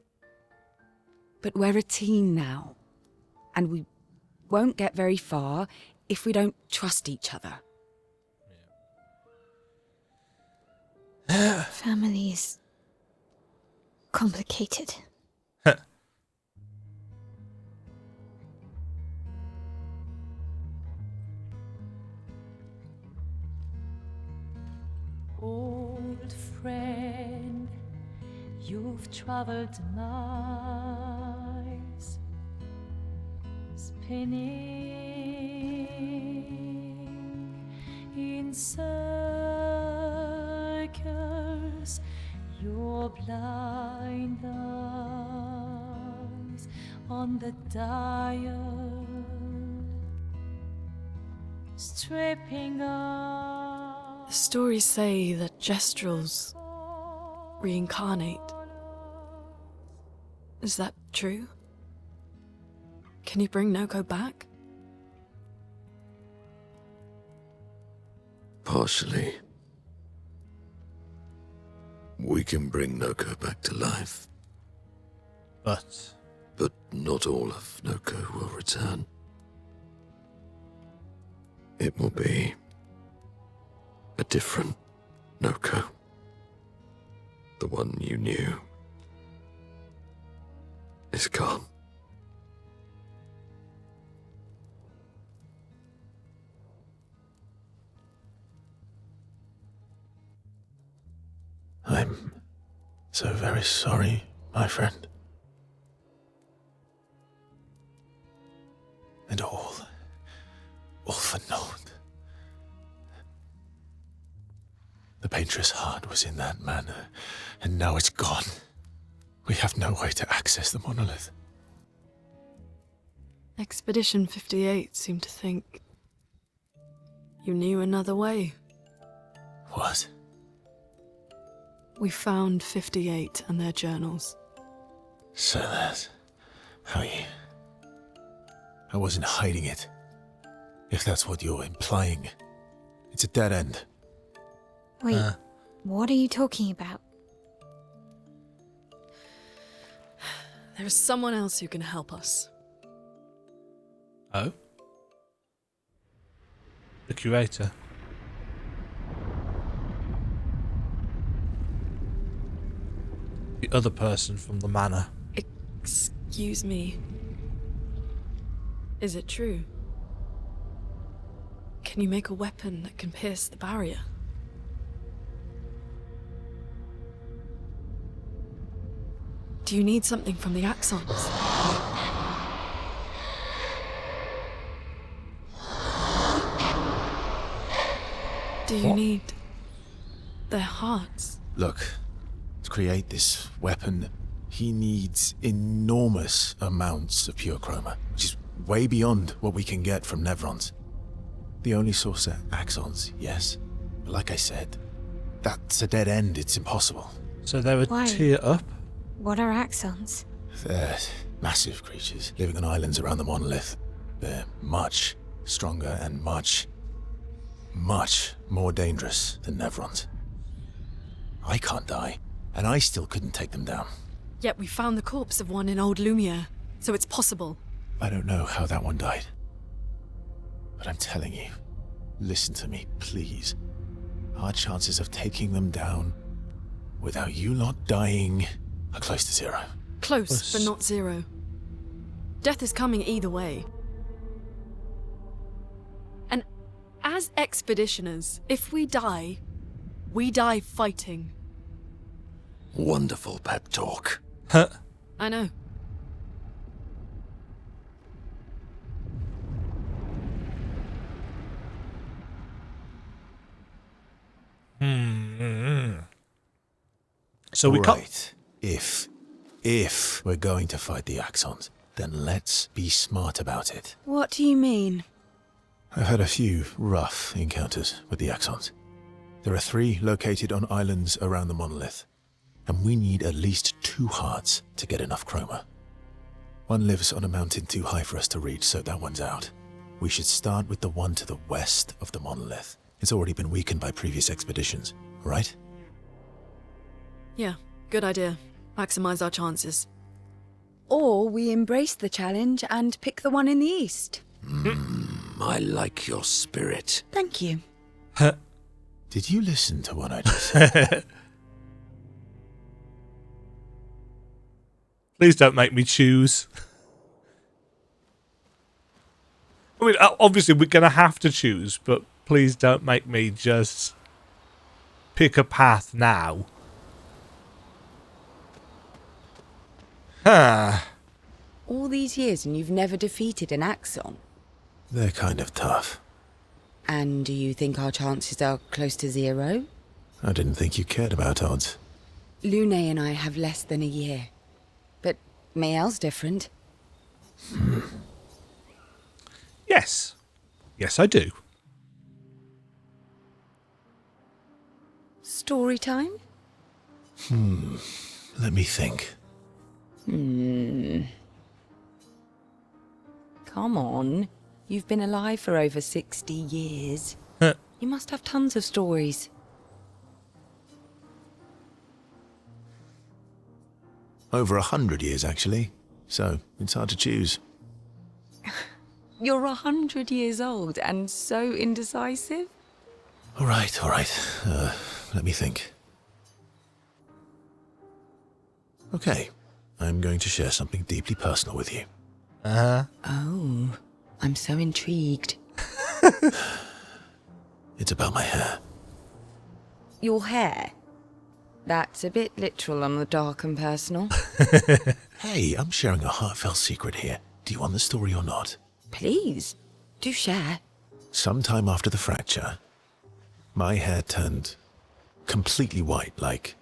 But we're a team now. And we won't get very far if we don't trust each other. Family is complicated. Old friend, you've traveled miles, spinning in circles, your blind eyes on the dial, stripping off. The stories say that Gestrals reincarnate. Is that true? Can you bring Noco back? Partially. We can bring Noco back to life. But not all of Noco will return. It will be a different Noco. The one you knew is gone. I'm so very sorry, my friend. And all for naught. The painter's heart was in that manor, and now it's gone. We have no way to access the monolith. Expedition 58 seemed to think you knew another way. What? We found 58 and their journals. So that's how you... I wasn't hiding it. If that's what you're implying. It's a dead end. Wait, what are you talking about? There is someone else who can help us. Oh? The curator. The other person from the manor. Excuse me. Is it true? Can you make a weapon that can pierce the barrier? Do you need something from the axons? Do you need their hearts? Look, to create this weapon, he needs enormous amounts of pure chroma, which is way beyond what we can get from Nevrons. The only source are axons, yes. But like I said, that's a dead end, it's impossible. So they're a tier up? What are axons? They're massive creatures living on islands around the monolith. They're much stronger and much more dangerous than Nevrons. I can't die, and I still couldn't take them down. Yet we found the corpse of one in old Lumière, so it's possible. I don't know how that one died. But I'm telling you, listen to me, please. Our chances of taking them down without you lot dying are close to zero. Close, but not zero. Death is coming either way. And as expeditioners, if we die fighting. Wonderful pep talk. Huh. I know. So we can't... Right. If we're going to fight the axons, then let's be smart about it. What do you mean? I've had a few rough encounters with the axons. There are 3 located on islands around the monolith, and we need at least 2 hearts to get enough chroma. One lives on a mountain too high for us to reach, so that one's out. We should start with the one to the west of the monolith. It's already been weakened by previous expeditions, right? Yeah, good idea. Maximize our chances. Or we embrace the challenge and pick the one in the east. I like your spirit. Thank you. Did you listen to what I just said? Please don't make me choose. I mean, obviously we're going to have to choose, but please don't make me just pick a path now. Huh. All these years and you've never defeated an axon? They're kind of tough. And do you think our chances are close to zero? I didn't think you cared about odds. Lune and I have less than a year. But Maelle's different. Yes. Yes, I do. Story time? Let me think. Come on. You've been alive for over 60 years. Huh. You must have tons of stories. Over 100 years, actually. So, it's hard to choose. You're 100 years old and so indecisive? All right. Let me think. Okay. I'm going to share something deeply personal with you. Oh, I'm so intrigued. It's about my hair. Your hair? That's a bit literal on the dark and personal. Hey, I'm sharing a heartfelt secret here. Do you want the story or not? Please, do share. Sometime after the fracture, my hair turned completely white, like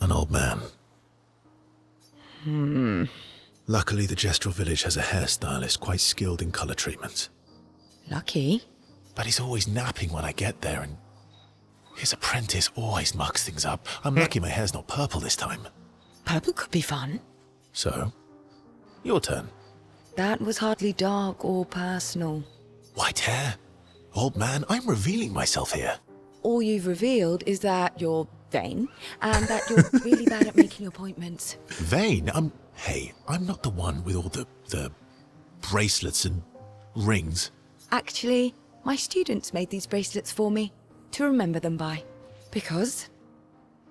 an old man. Luckily, the Gestral village has a hairstylist quite skilled in colour treatments. Lucky? But he's always napping when I get there, and his apprentice always mucks things up. I'm lucky my hair's not purple this time. Purple could be fun. So, your turn. That was hardly dark or personal. White hair? Old man, I'm revealing myself here. All you've revealed is that you're vain, and that you're really bad at making appointments. Vain? Hey, I'm not the one with all the bracelets and rings. Actually, my students made these bracelets for me, to remember them by. Because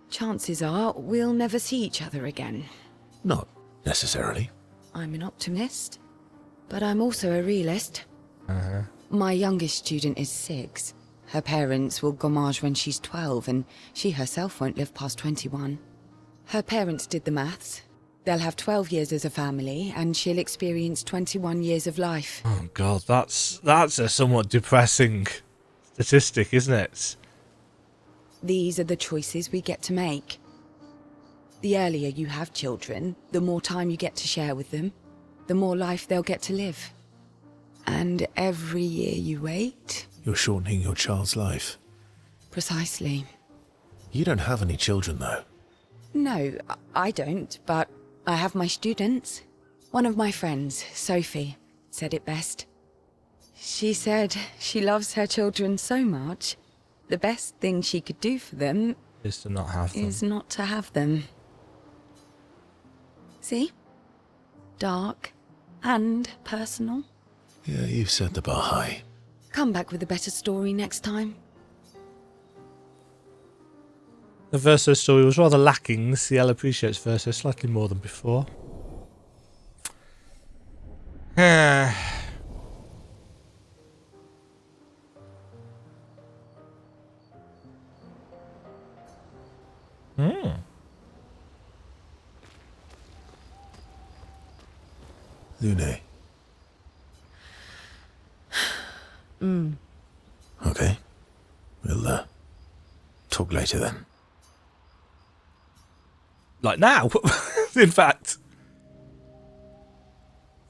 chances are we'll never see each other again. Not necessarily. I'm an optimist, but I'm also a realist. My youngest student is 6. Her parents will gommage when she's 12, and she herself won't live past 21. Her parents did the maths. They'll have 12 years as a family, and she'll experience 21 years of life. Oh God, that's a somewhat depressing statistic, isn't it? These are the choices we get to make. The earlier you have children, the more time you get to share with them, the more life they'll get to live. And every year you wait... You're shortening your child's life. Precisely. You don't have any children, though. No, I don't, but I have my students. One of my friends, Sophie, said it best. She said she loves her children so much, the best thing she could do for them Is to not have them. is not to have them. See? Dark and personal. Yeah, you've set the bar high. Come back with a better story next time. The Verso story was rather lacking. Sciel appreciates Verso slightly more than before. Lune. Okay. We'll, talk later then. Like now, in fact.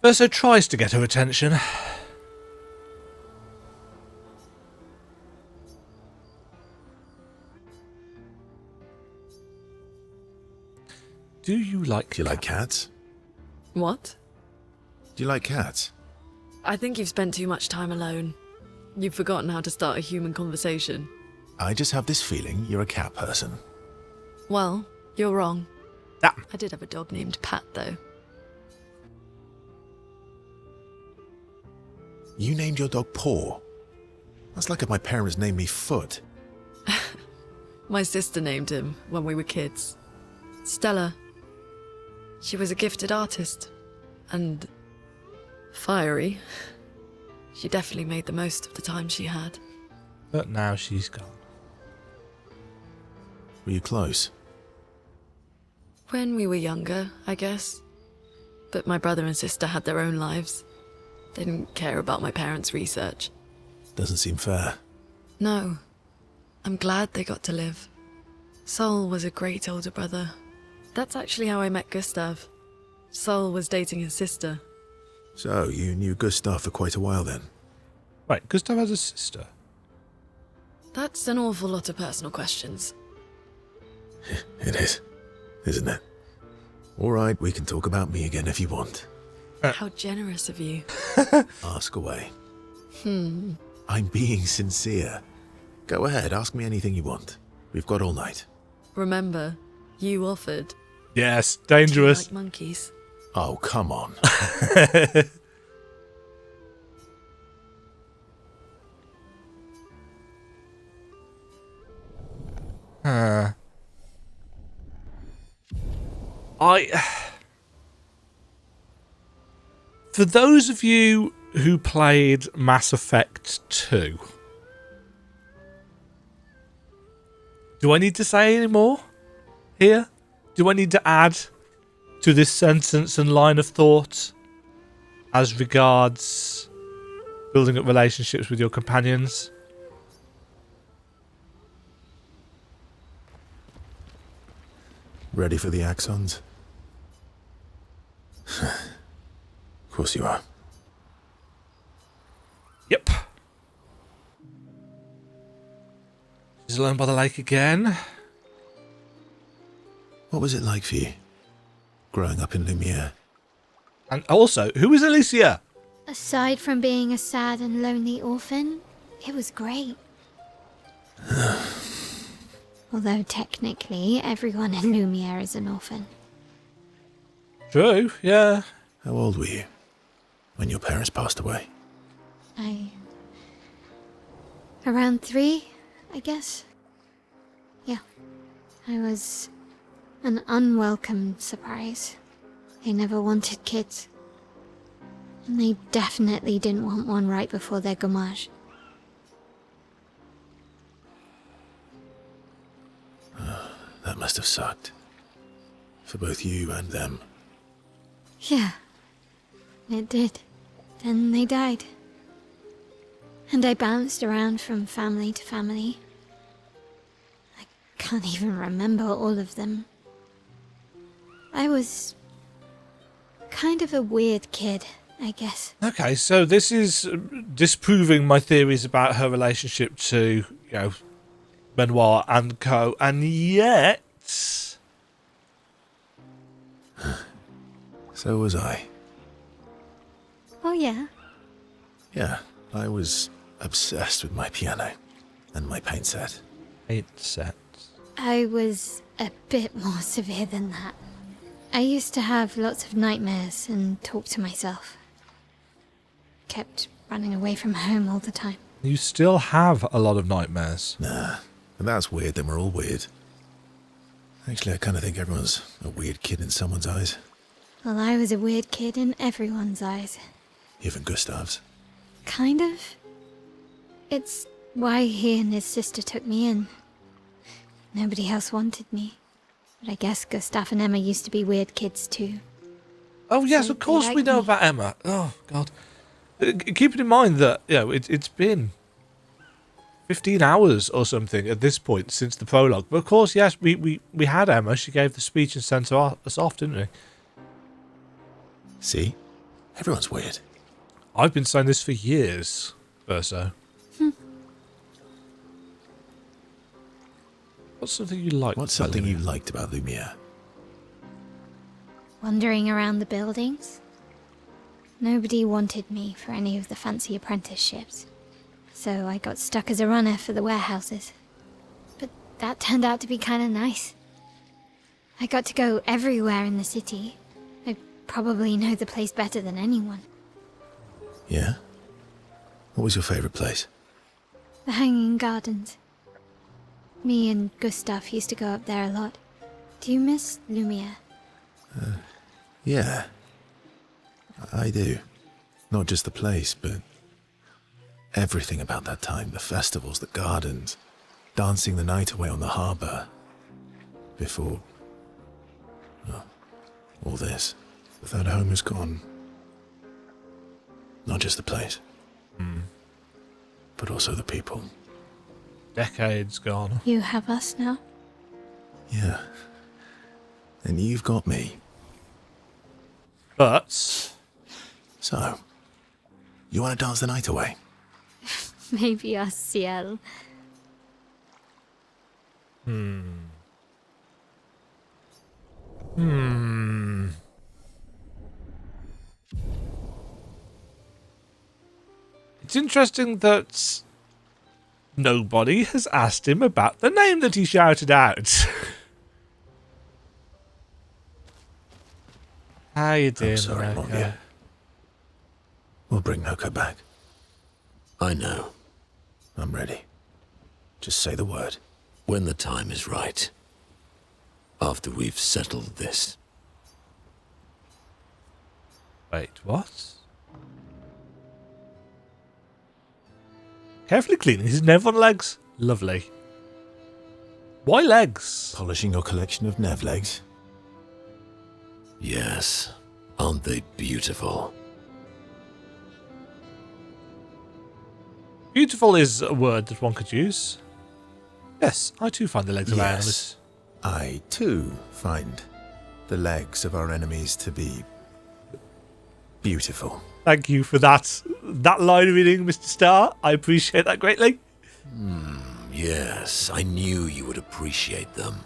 Verso tries to get her attention. Do you like Do you like cats? What? Do you like cats? I think you've spent too much time alone. You've forgotten how to start a human conversation. I just have this feeling you're a cat person. Well, you're wrong. Ah. I did have a dog named Pat, though. You named your dog Paw. That's like if my parents named me Foot. My sister named him when we were kids. Stella. She was a gifted artist. And fiery. She definitely made the most of the time she had. But now she's gone. Were you close? When we were younger, I guess. But my brother and sister had their own lives. They didn't care about my parents' research. Doesn't seem fair. No. I'm glad they got to live. Sol was a great older brother. That's actually how I met Gustav. Sol was dating his sister. So, you knew Gustav for quite a while then? Right, Gustav has a sister. That's an awful lot of personal questions. It is, isn't it? Alright, we can talk about me again if you want. How generous of you. Ask away. I'm being sincere. Go ahead, ask me anything you want. We've got all night. Remember, you offered. Yes, Do you dangerous. like monkeys? Oh, come on. For those of you who played Mass Effect 2, do I need to say any more here? Do I need to add to this sentence and line of thought as regards building up relationships with your companions? Ready for the axons? course you are. Yep. She's alone by the lake again. What was it like for you, growing up in Lumière? And also, who is Alicia? Aside from being a sad and lonely orphan, it was great. Although technically, everyone in Lumière is an orphan. True, yeah. How old were you when your parents passed away? Around 3, I guess. Yeah. I was an unwelcome surprise. They never wanted kids. And they definitely didn't want one right before their gommage. That must have sucked. For both you and them. Yeah. It did. Then they died. And I bounced around from family to family. I can't even remember all of them. I was kind of a weird kid, I guess. Okay, so this is disproving my theories about her relationship to, Manor and co. And yet... So was I. Oh yeah? Yeah, I was obsessed with my piano and my paint set. Paint set. I was a bit more severe than that. I used to have lots of nightmares and talk to myself. Kept running away from home all the time. You still have a lot of nightmares. Nah, if that's weird, then we're all weird. Actually, I kind of think everyone's a weird kid in someone's eyes. Well, I was a weird kid in everyone's eyes. Even Gustav's. Kind of. It's why he and his sister took me in. Nobody else wanted me. But I guess Gustav and Emma used to be weird kids too. Oh, yes, So of course they we like know me. about Emma. Oh, God. Keeping in mind that, it's been 15 hours or something at this point since the prologue. But of course, yes, we had Emma. She gave the speech and sent us off, didn't we? See? Everyone's weird. I've been saying this for years, Verso. What's something you like? What's something you liked about Lumière? Wandering around the buildings. Nobody wanted me for any of the fancy apprenticeships. So I got stuck as a runner for the warehouses. But that turned out to be kind of nice. I got to go everywhere in the city. I probably know the place better than anyone. Yeah? What was your favourite place? The Hanging Gardens. Me and Gustav used to go up there a lot. Do you miss Lumière? Yeah. I do. Not just the place, but everything about that time. The festivals, the gardens, dancing the night away on the harbour. Before... all this. That home is gone. Not just the place. But also the people. Decades gone. You have us now? Yeah. And you've got me. But... So, you want to dance the night away? Maybe us, Sciel. It's interesting that nobody has asked him about the name that he shouted out. How you doing, I'm sorry, Monoco? Lumière. We'll bring Noko back. I know. I'm ready. Just say the word. When the time is right. After we've settled this. Wait, what? Carefully cleaning his Nevon legs. Lovely. Why legs? Polishing your collection of Nev legs. Yes. Aren't they beautiful? Beautiful is a word that one could use. Yes, I too find the legs of our enemies. I, too, find the legs of our enemies to be Beautiful. Thank you for that line reading, Mr. Starr. I appreciate that greatly. Yes, I knew you would appreciate them.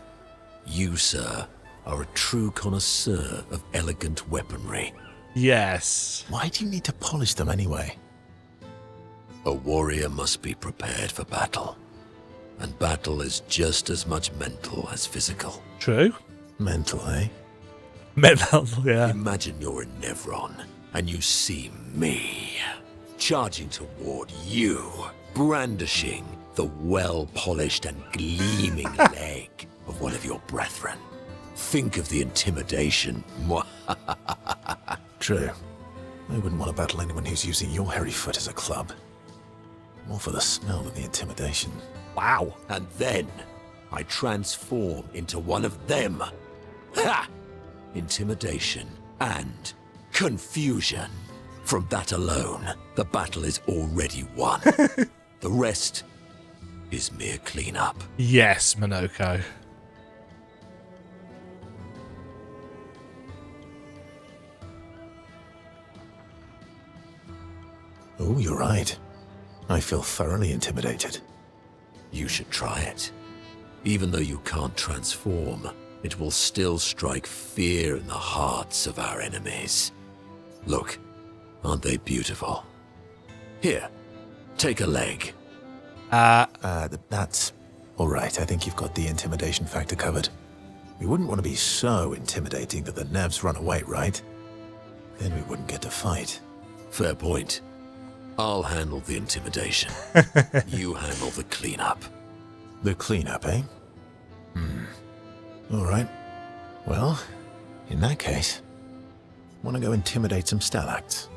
You, sir, are a true connoisseur of elegant weaponry. Yes. Why do you need to polish them anyway? A warrior must be prepared for battle. And battle is just as much mental as physical. True. Mental, eh? Mental, yeah. Imagine you're in Nevron, and you see me, charging toward you, brandishing the well-polished and gleaming leg of one of your brethren. Think of the intimidation. True. I wouldn't want to battle anyone who's using your hairy foot as a club. More for the smell than the intimidation. Wow. And then I transform into one of them. Ha! Intimidation and confusion. From that alone, the battle is already won. The rest is mere cleanup. Yes, Monoco. Oh, you're right. I feel thoroughly intimidated. You should try it. Even though you can't transform, it will still strike fear in the hearts of our enemies. Look, aren't they beautiful? Here, take a leg. That's all right. I think you've got the intimidation factor covered. We wouldn't want to be so intimidating that the Nevs run away, right? Then we wouldn't get to fight. Fair point. I'll handle the intimidation. You handle the cleanup. The cleanup, eh? All right. Well, in that case, want to go intimidate some stalacts?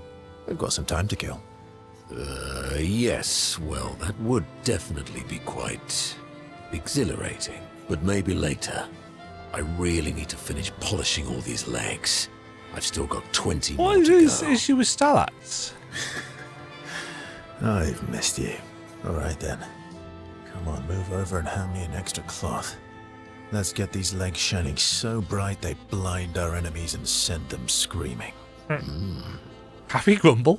We've got some time to kill. Yes, well, that would definitely be quite exhilarating. But maybe later. I really need to finish polishing all these legs. I've still got 20 more What to is go. his issue with stalacts? I've missed you. All right then. Come on, move over and hand me an extra cloth. Let's get these legs shining so bright they blind our enemies and send them screaming. Happy grumble.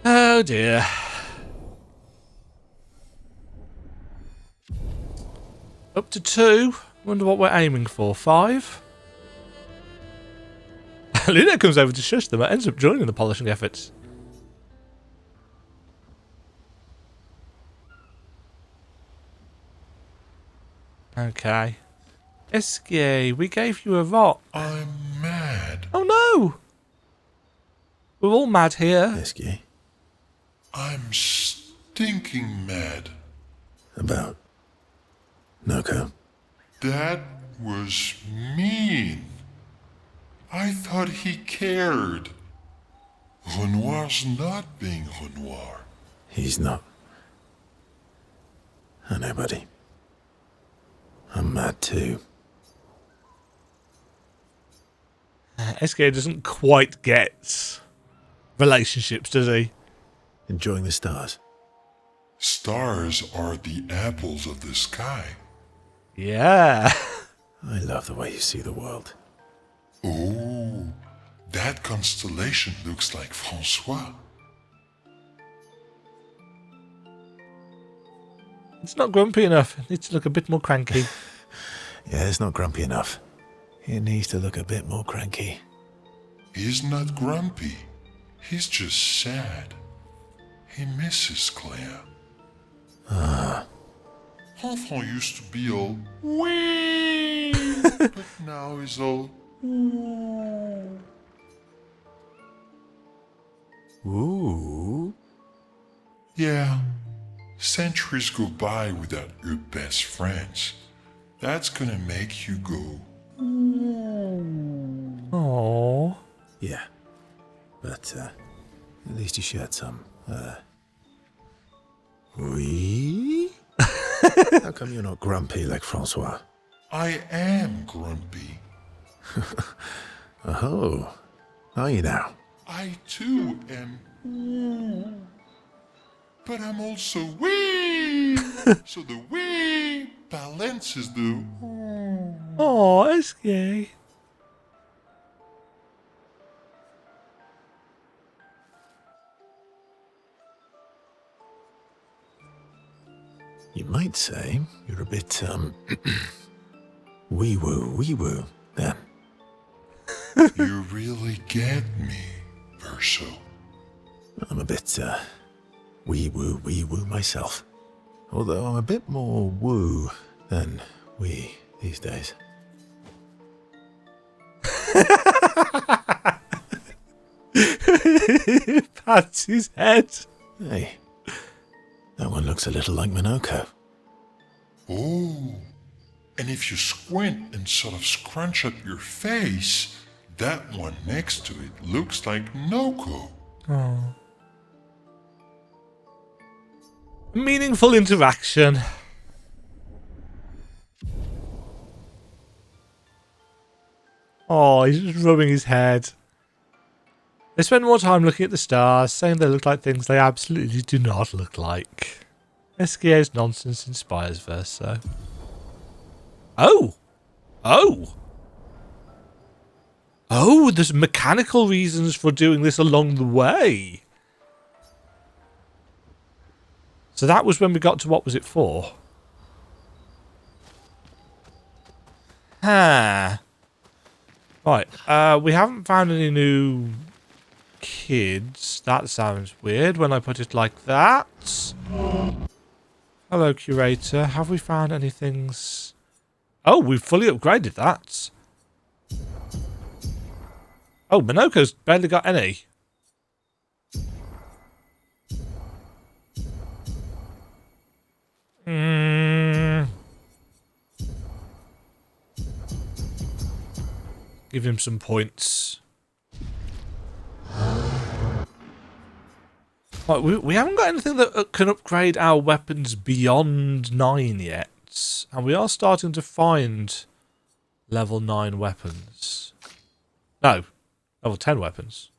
Oh dear. Up to 2. Wonder what we're aiming for. 5. Luna comes over to shush them and ends up joining the polishing efforts. Okay. Esquie, we gave you a rock. I'm mad. Oh no! We're all mad here. Esquie, I'm stinking mad. about Noco. That was mean. I thought he cared. Renoir's not being Renoir. He's not. I know, buddy. I'm mad too. Esquie doesn't quite get relationships, does he? Enjoying the stars. Stars are the apples of the sky. Yeah. I love the way you see the world. Oh, that constellation looks like Francois. It's not grumpy enough. It needs to look a bit more cranky. Yeah, it's not grumpy enough. It needs to look a bit more cranky. He's not grumpy. He's just sad. He misses Clair. Enfant used to be all wee, but now he's all ooh. Ooh. Yeah, centuries go by without your best friends. That's gonna make you go. Aww. Yeah. But, at least you shared some, Oui? How come you're not grumpy like Francois? I am grumpy. Oh. Are you now? I too am. But I'm also wee. So the wee balances the. Aw, Esquie. might say you're a bit, wee-woo, then. You really get me, Verso. I'm a bit, wee-woo myself. Although I'm a bit more woo than wee these days. Pats his head. Hey, that one looks a little like Monoco. Oh, and if you squint and sort of scrunch up your face, that one next to it looks like Noco. Oh. Meaningful interaction. Oh, he's just rubbing his head. They spend more time looking at the stars, saying they look like things they absolutely do not look like. Esquie's nonsense inspires Verso. Oh! Oh! Oh, there's mechanical reasons for doing this along the way. So that was when we got to what was it for? Huh. Right, we haven't found any new kids. That sounds weird when I put it like that. Hello, curator. Have we found any things? Oh, we've fully upgraded that. Oh, Monoco's barely got any. Give him some points. Right, we haven't got anything that can upgrade our weapons beyond 9 yet. And we are starting to find level 9 weapons. No, level 10 weapons.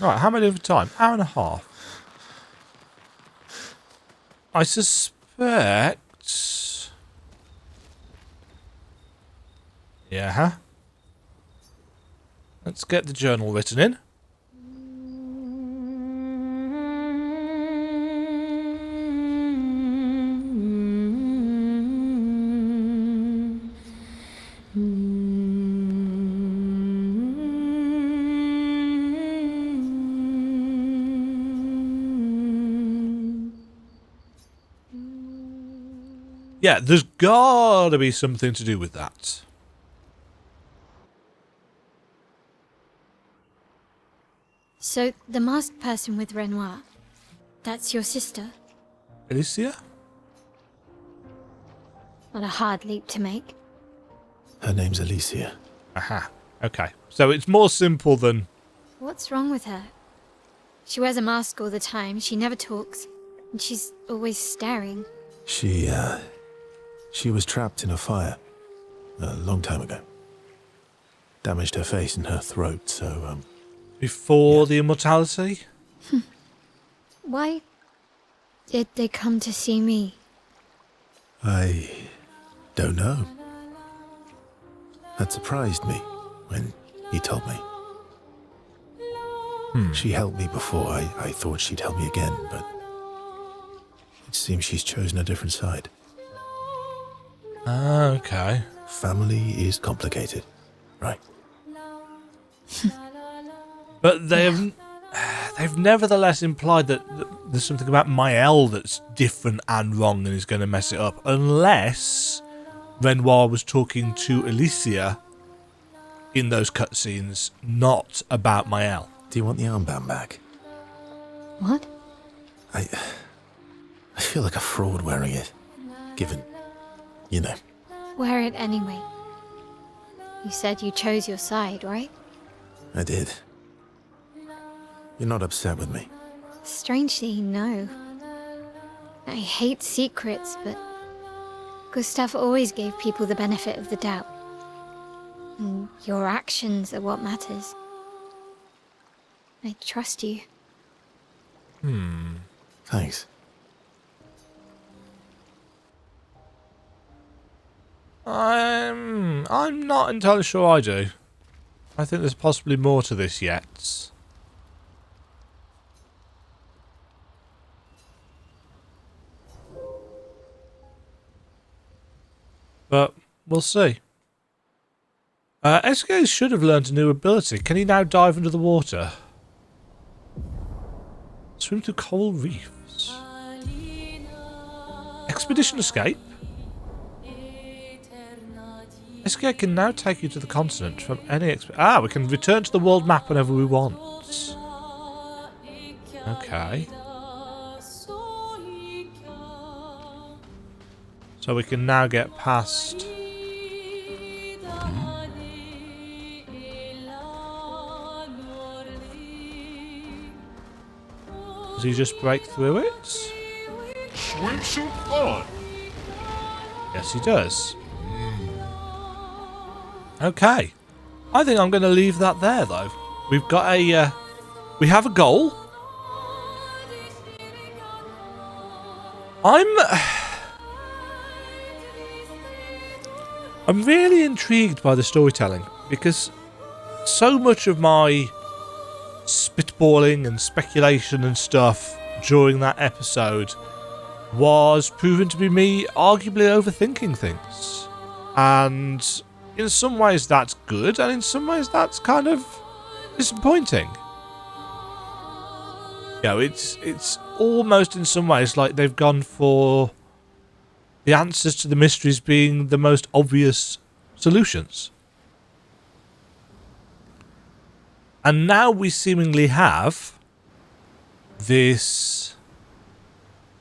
Right, how many of the time? Hour and a half. I suspect... Yeah. Let's get the journal written in. Yeah, there's gotta be something to do with that. So, the masked person with Renoir, that's your sister? Alicia? What a hard leap to make. Her name's Alicia. Aha. Okay. So it's more simple than... What's wrong with her? She wears a mask all the time, she never talks, and she's always staring. She was trapped in a fire a long time ago. Damaged her face and her throat, so, Before the immortality? Why did they come to see me? I don't know. That surprised me when he told me. She helped me before. I thought she'd help me again, but it seems she's chosen a different side. Okay. Family is complicated, right? But they've nevertheless implied that there's something about Maelle that's different and wrong and is going to mess it up. Unless Renoir was talking to Alicia in those cutscenes, not about Maelle. Do you want the armband back? What? I feel like a fraud wearing it, given, you know. Wear it anyway. You said you chose your side, right? I did. You're not upset with me? Strangely, no. I hate secrets, but Gustav always gave people the benefit of the doubt. And your actions are what matters. I trust you. Thanks. I'm not entirely sure I do. I think there's possibly more to this yet. But we'll see. Esquie should have learned a new ability. Can he now dive under the water? Swim through coral reefs. Expedition escape? Esquie can now take you to the continent from any we can return to the world map whenever we want. Okay. So we can now get past... Does he just break through it? Swimsuit on! Yes, he does. Okay. I think I'm going to leave that there, though. We've got a... we have a goal. I'm really intrigued by the storytelling, because so much of my spitballing and speculation and stuff during that episode was proven to be me arguably overthinking things. And in some ways that's good, and in some ways that's kind of disappointing. You know, it's almost in some ways like they've gone for the answers to the mysteries being the most obvious solutions. And now we seemingly have this...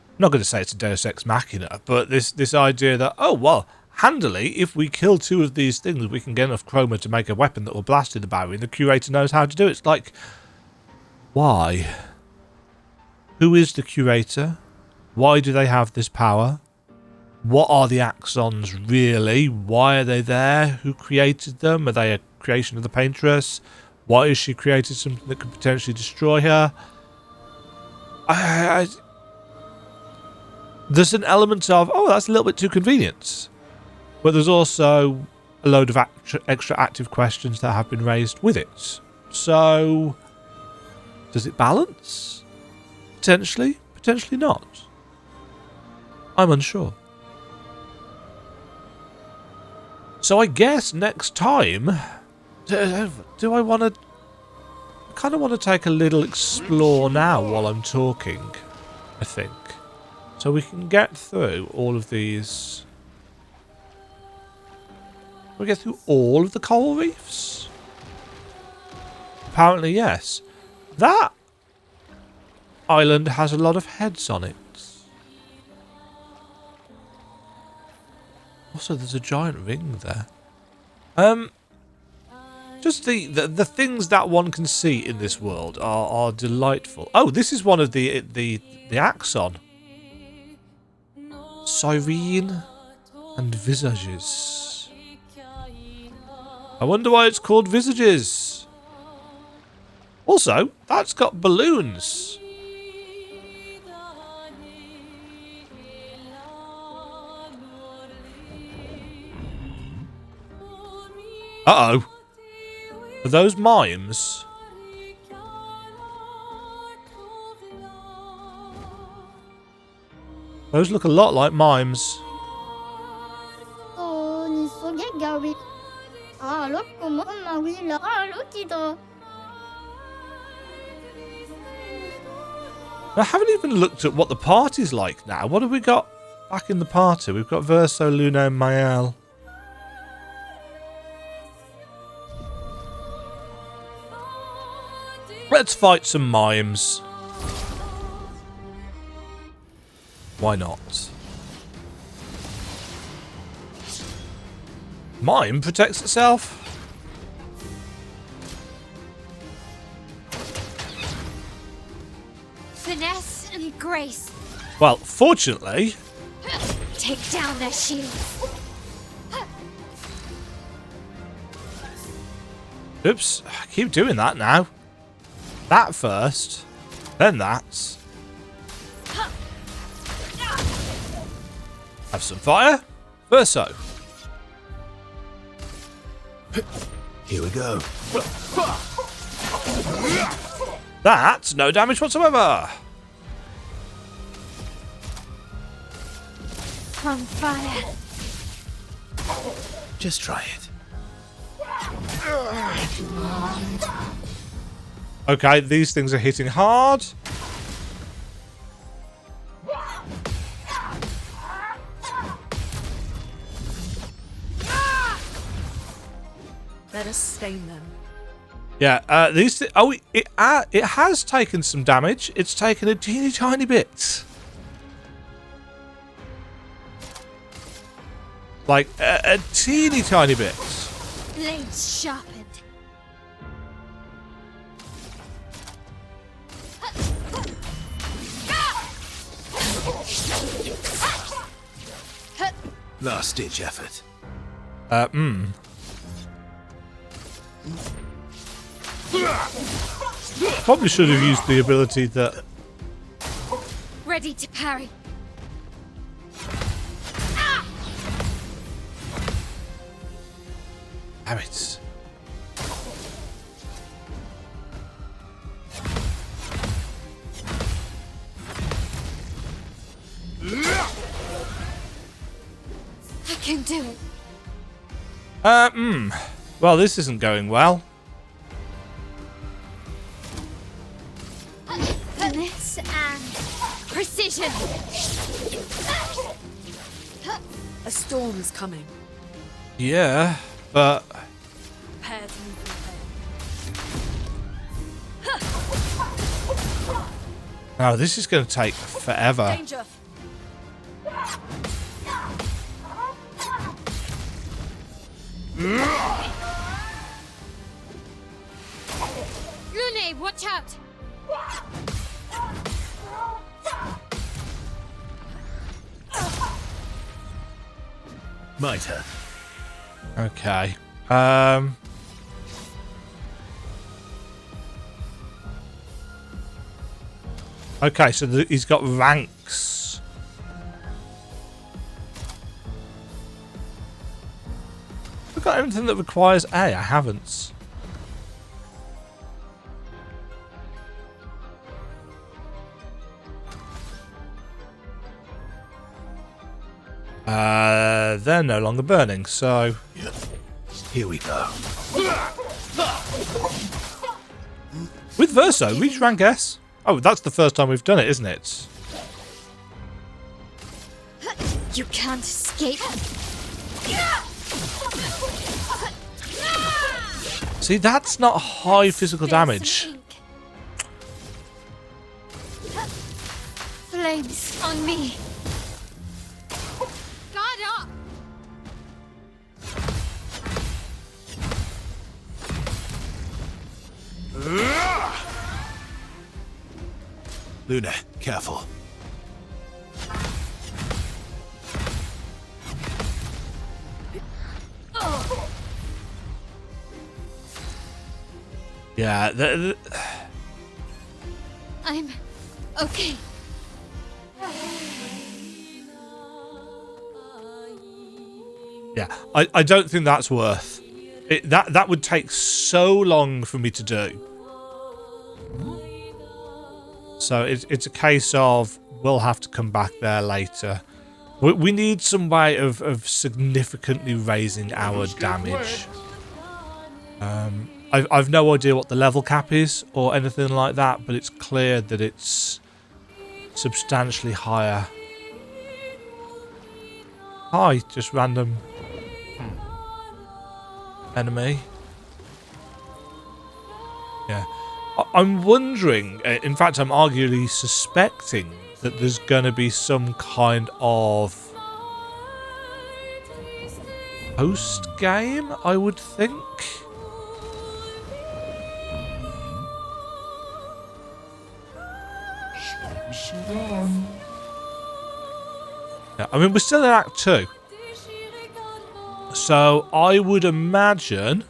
I'm not going to say it's a Deus Ex Machina, but this idea that, oh, well, handily, if we kill two of these things, we can get enough chroma to make a weapon that will blast through the barrier, and the curator knows how to do it. It's like, why? Who is the curator? Why do they have this power? What are the axons really? Why are they there? Who created them? Are they a creation of the paintress? Why has she created something that could potentially destroy her? There's an element of, oh, that's a little bit too convenient. But there's also a load of extra active questions that have been raised with it. So, does it balance? Potentially, potentially not. I'm unsure. So I guess next time, do I want to... I kind of want to take a little explore now while I'm talking, I think. So we can get through all of these... Can we get through all of the coral reefs? Apparently, yes. That island has a lot of heads on it. Also, there's a giant ring there. Just the things that one can see in this world are delightful. Oh, this is one of the axon. Sirene and visages. I wonder why it's called visages. Also, that's got balloons. Uh-oh. Are those mimes? Those look a lot like mimes. I haven't even looked at what the party's like now. What have we got back in the party? We've got Verso, Lune, and Maelle. Let's fight some mimes. Why not? Mime protects itself. Finesse and grace. Well, fortunately... Take down their shields. Oops, I keep doing that now. That first, then that. Have some fire. Verso. Here we go. That's no damage whatsoever. On fire. Just try it. Okay, these things are hitting hard. Let us stain them. Yeah, these. Oh, it has taken some damage. It's taken a teeny tiny bit. Like a teeny tiny bit. Blades sharpened. Last ditch effort. Probably should have used the ability that. Ready to parry. Damn it. I can do it. Well, this isn't going well. This and precision. A storm is coming. Yeah, but Prepare to move no, this is going to take forever. danger. Lune, watch out. My turn. Okay. Okay, so he's got ranks. Have I got anything that requires A? I haven't. They're no longer burning, so... Here we go. With Verso, reach rank S. Oh, that's the first time we've done it, isn't it? You can't escape. See, that's not high physical damage. Flames on me. Guard up. Luna, careful. Yeah, I'm okay. yeah. I don't think that's worth it. That would take so long for me to do. So it's a case of we'll have to come back there later. We need some way of significantly raising our damage. I've no idea what the level cap is or anything like that, but it's clear that it's substantially higher. Hi, just random enemy. Yeah. I'm wondering, in fact, I'm arguably suspecting that there's going to be some kind of post-game, I would think. Yeah, I mean, we're still in Act 2. So I would imagine...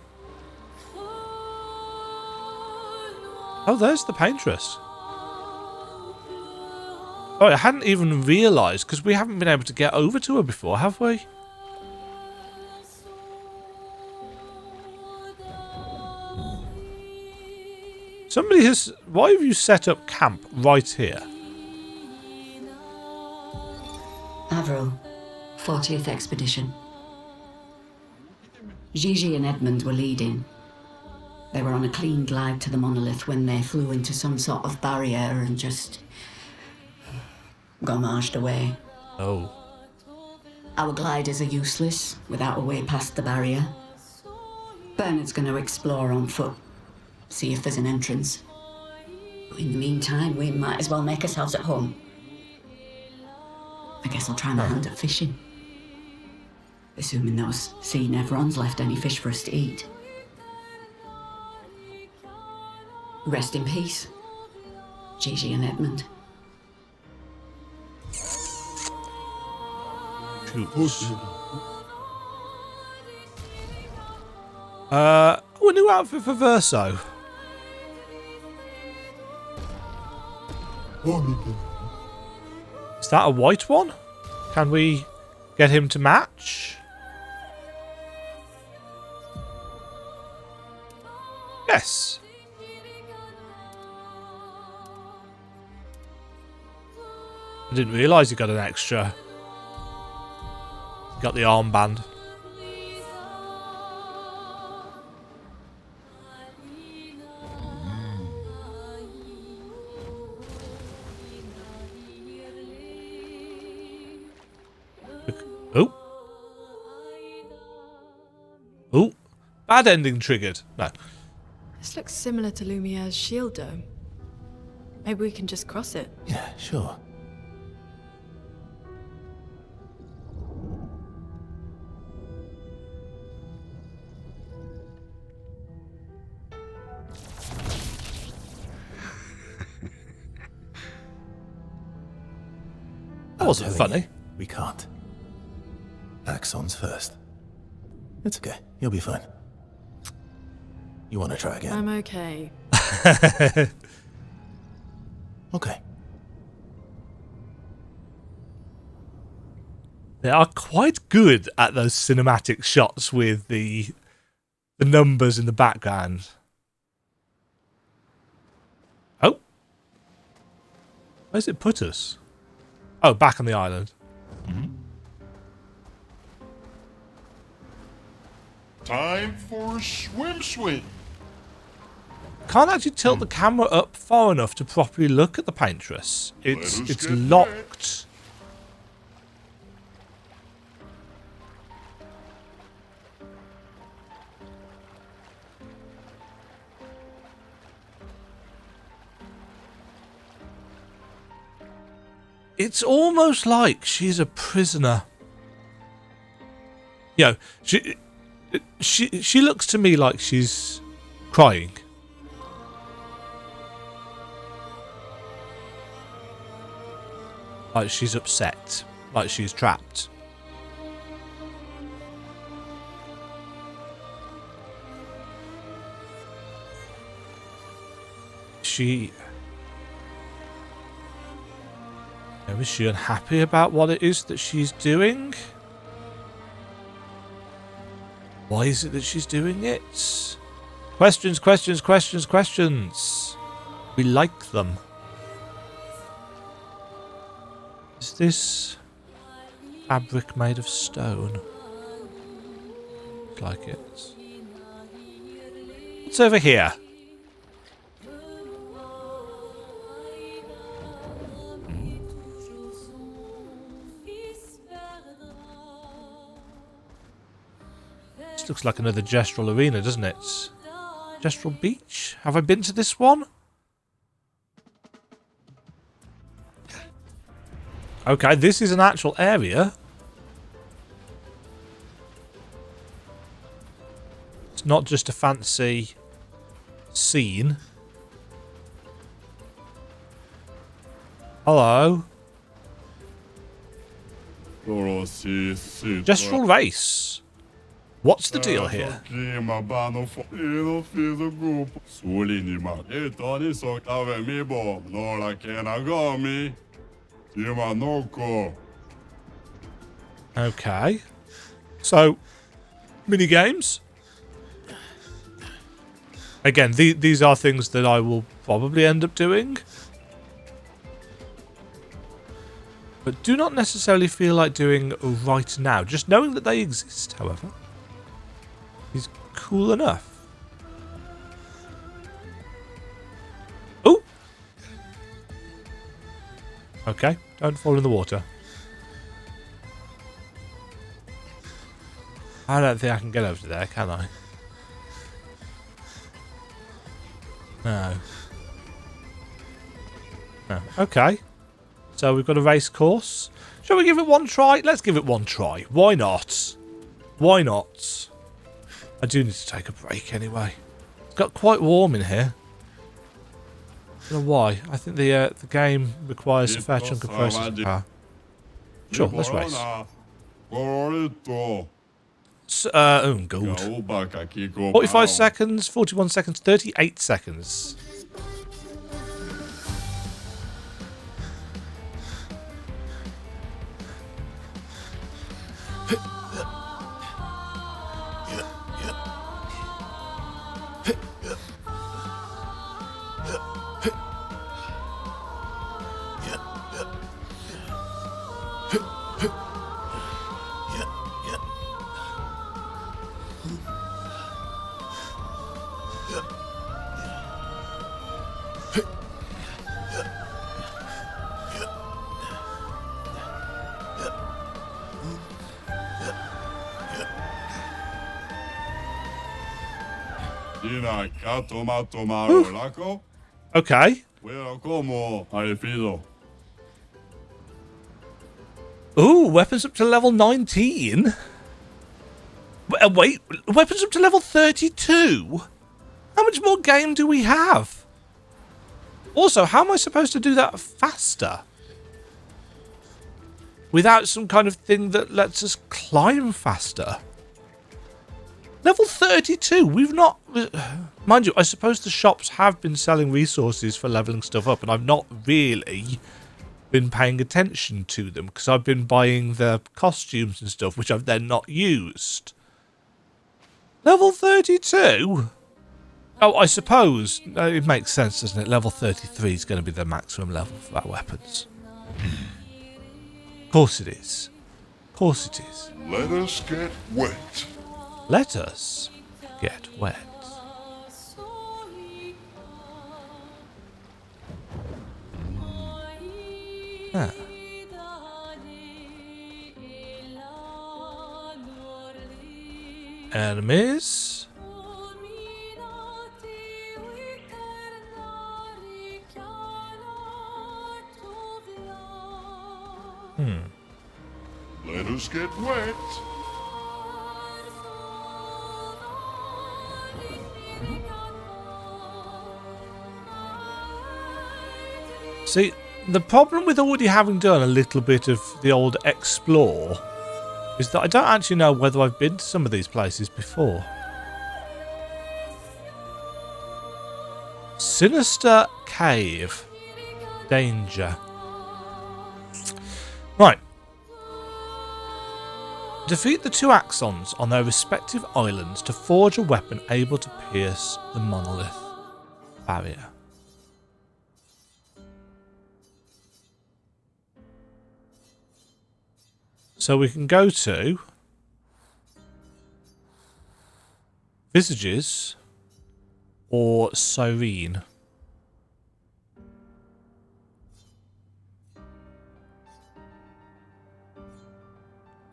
Oh, there's the paintress. Oh, I hadn't even realised, because we haven't been able to get over to her before, have we? Somebody has... Why have you set up camp right here? Avril, 40th Expedition. Gigi and Edmund were leading. They were on a clean glide to the monolith when they flew into some sort of barrier and just... gommaged away. Oh. Our gliders are useless without a way past the barrier. Bernard's going to explore on foot, see if there's an entrance. But in the meantime, we might as well make ourselves at home. I guess I'll try my hand at fishing. Assuming those sea Nevrons left any fish for us to eat. Rest in peace, Gigi and Edmund. A new outfit for Verso. Is that a white one? Can we get him to match? Yes. I didn't realise you got an extra. You got the armband. Oh. Oh. Bad ending triggered. No. This looks similar to Lumiere's shield dome. Maybe we can just cross it. Yeah, sure. That wasn't funny. We can't. Axons first. It's okay. You'll be fine. You want to try again? I'm okay. Okay. They are quite good at those cinematic shots with the numbers in the background. Oh. Where's it put us? Oh, back on the island. Time for SwimSwim. Can't actually tilt the camera up far enough to properly look at the paintress. It's get locked. It's almost like she's a prisoner. You know, she looks to me like she's crying. Like she's upset. Like she's trapped. Is she unhappy about what it is that she's doing? Why is it that she's doing it? Questions, questions, questions, questions. We like them. Is this fabric made of stone? Looks like it. What's over here? This looks like another Gestral arena, doesn't it? Gestral Beach? Have I been to this one? Okay, this is an actual area. It's not just a fancy scene. Hello. Gestral race. What's the deal here? Okay. So, mini games. Again, these are things that I will probably end up doing. But do not necessarily feel like doing right now. Just knowing that they exist, however, is cool enough. Oh! Okay, don't fall in the water. I don't think I can get over there, can I? No. No. Okay. So we've got a race course. Shall we give it one try? Let's give it one try. Why not? Why not? I do need to take a break anyway. It's got quite warm in here. I don't know why. I think the game requires a fair chunk of processing power. Sure, let's race. Oh, gold. 45 seconds, 41 seconds, 38 seconds. Okay. Ooh, weapons up to level 19. Wait, weapons up to level 32? How much more game do we have? Also, how am I supposed to do that faster? Without some kind of thing that lets us climb faster? Level 32, we've not... Mind you, I suppose the shops have been selling resources for leveling stuff up, and I've not really been paying attention to them, because I've been buying the costumes and stuff, which I've then not used. Level 32? Oh, I suppose it makes sense, doesn't it? Level 33 is going to be the maximum level for our weapons. Of course it is. Of course it is. Let us get wet. Let us get wet. Ah. Enemies. Let us get wet. See, the problem with already having done a little bit of the old explore is that I don't actually know whether I've been to some of these places before. Sinister Cave. Danger. Right. Defeat the two Axons on their respective islands to forge a weapon able to pierce the monolith barrier. So we can go to Visages or Cyrene.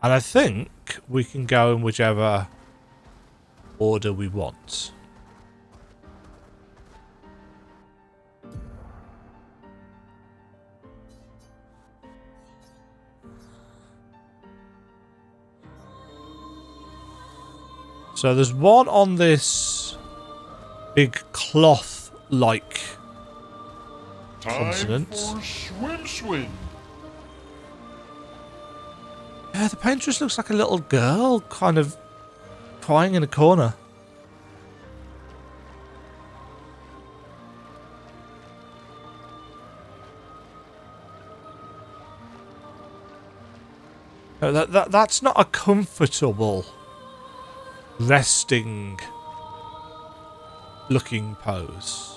And I think we can go in whichever order we want. So there's one on this big cloth-like continent. Time for SwimSwim. Yeah, the paintress looks like a little girl, kind of crying in a corner. No, that's not a comfortable resting looking pose.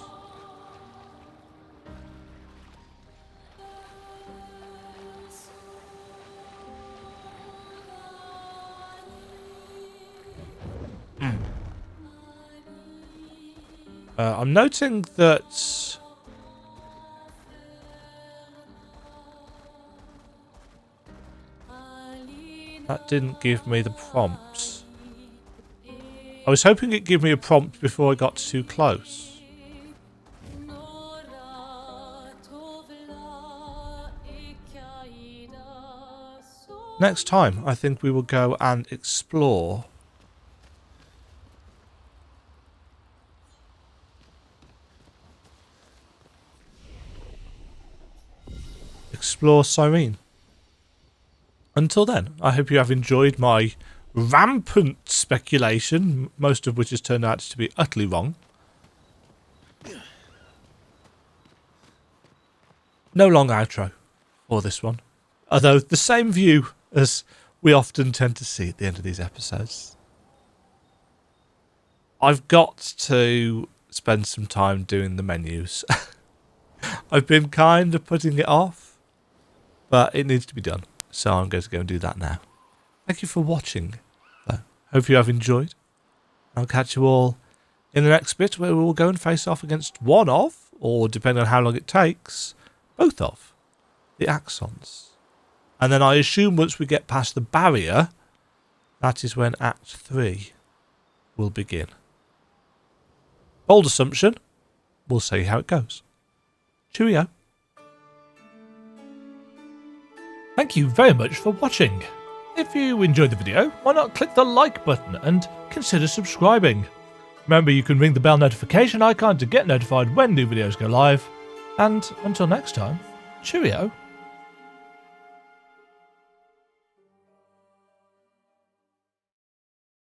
I'm noting that that didn't give me the prompt. I was hoping it'd give me a prompt before I got too close. Next time, I think we will go and explore Cyrene. Until then, I hope you have enjoyed my rampant speculation, most of which has turned out to be utterly wrong. No long outro for this one, although the same view as we often tend to see at the end of these episodes. I've got to spend some time doing the menus. I've been kind of putting it off, but it needs to be done, so I'm going to go and do that now. Thank you for watching, though. Hope you have enjoyed. I'll catch you all in the next bit, where we will go and face off against one of, or depending on how long it takes, both of the Axons. And then I assume once we get past the barrier, that is when Act 3 will begin. Bold assumption. We'll see how it goes. Cheerio. Thank you very much for watching. If you enjoyed the video, why not click the like button and consider subscribing. Remember, you can ring the bell notification icon to get notified when new videos go live. And until next time, cheerio.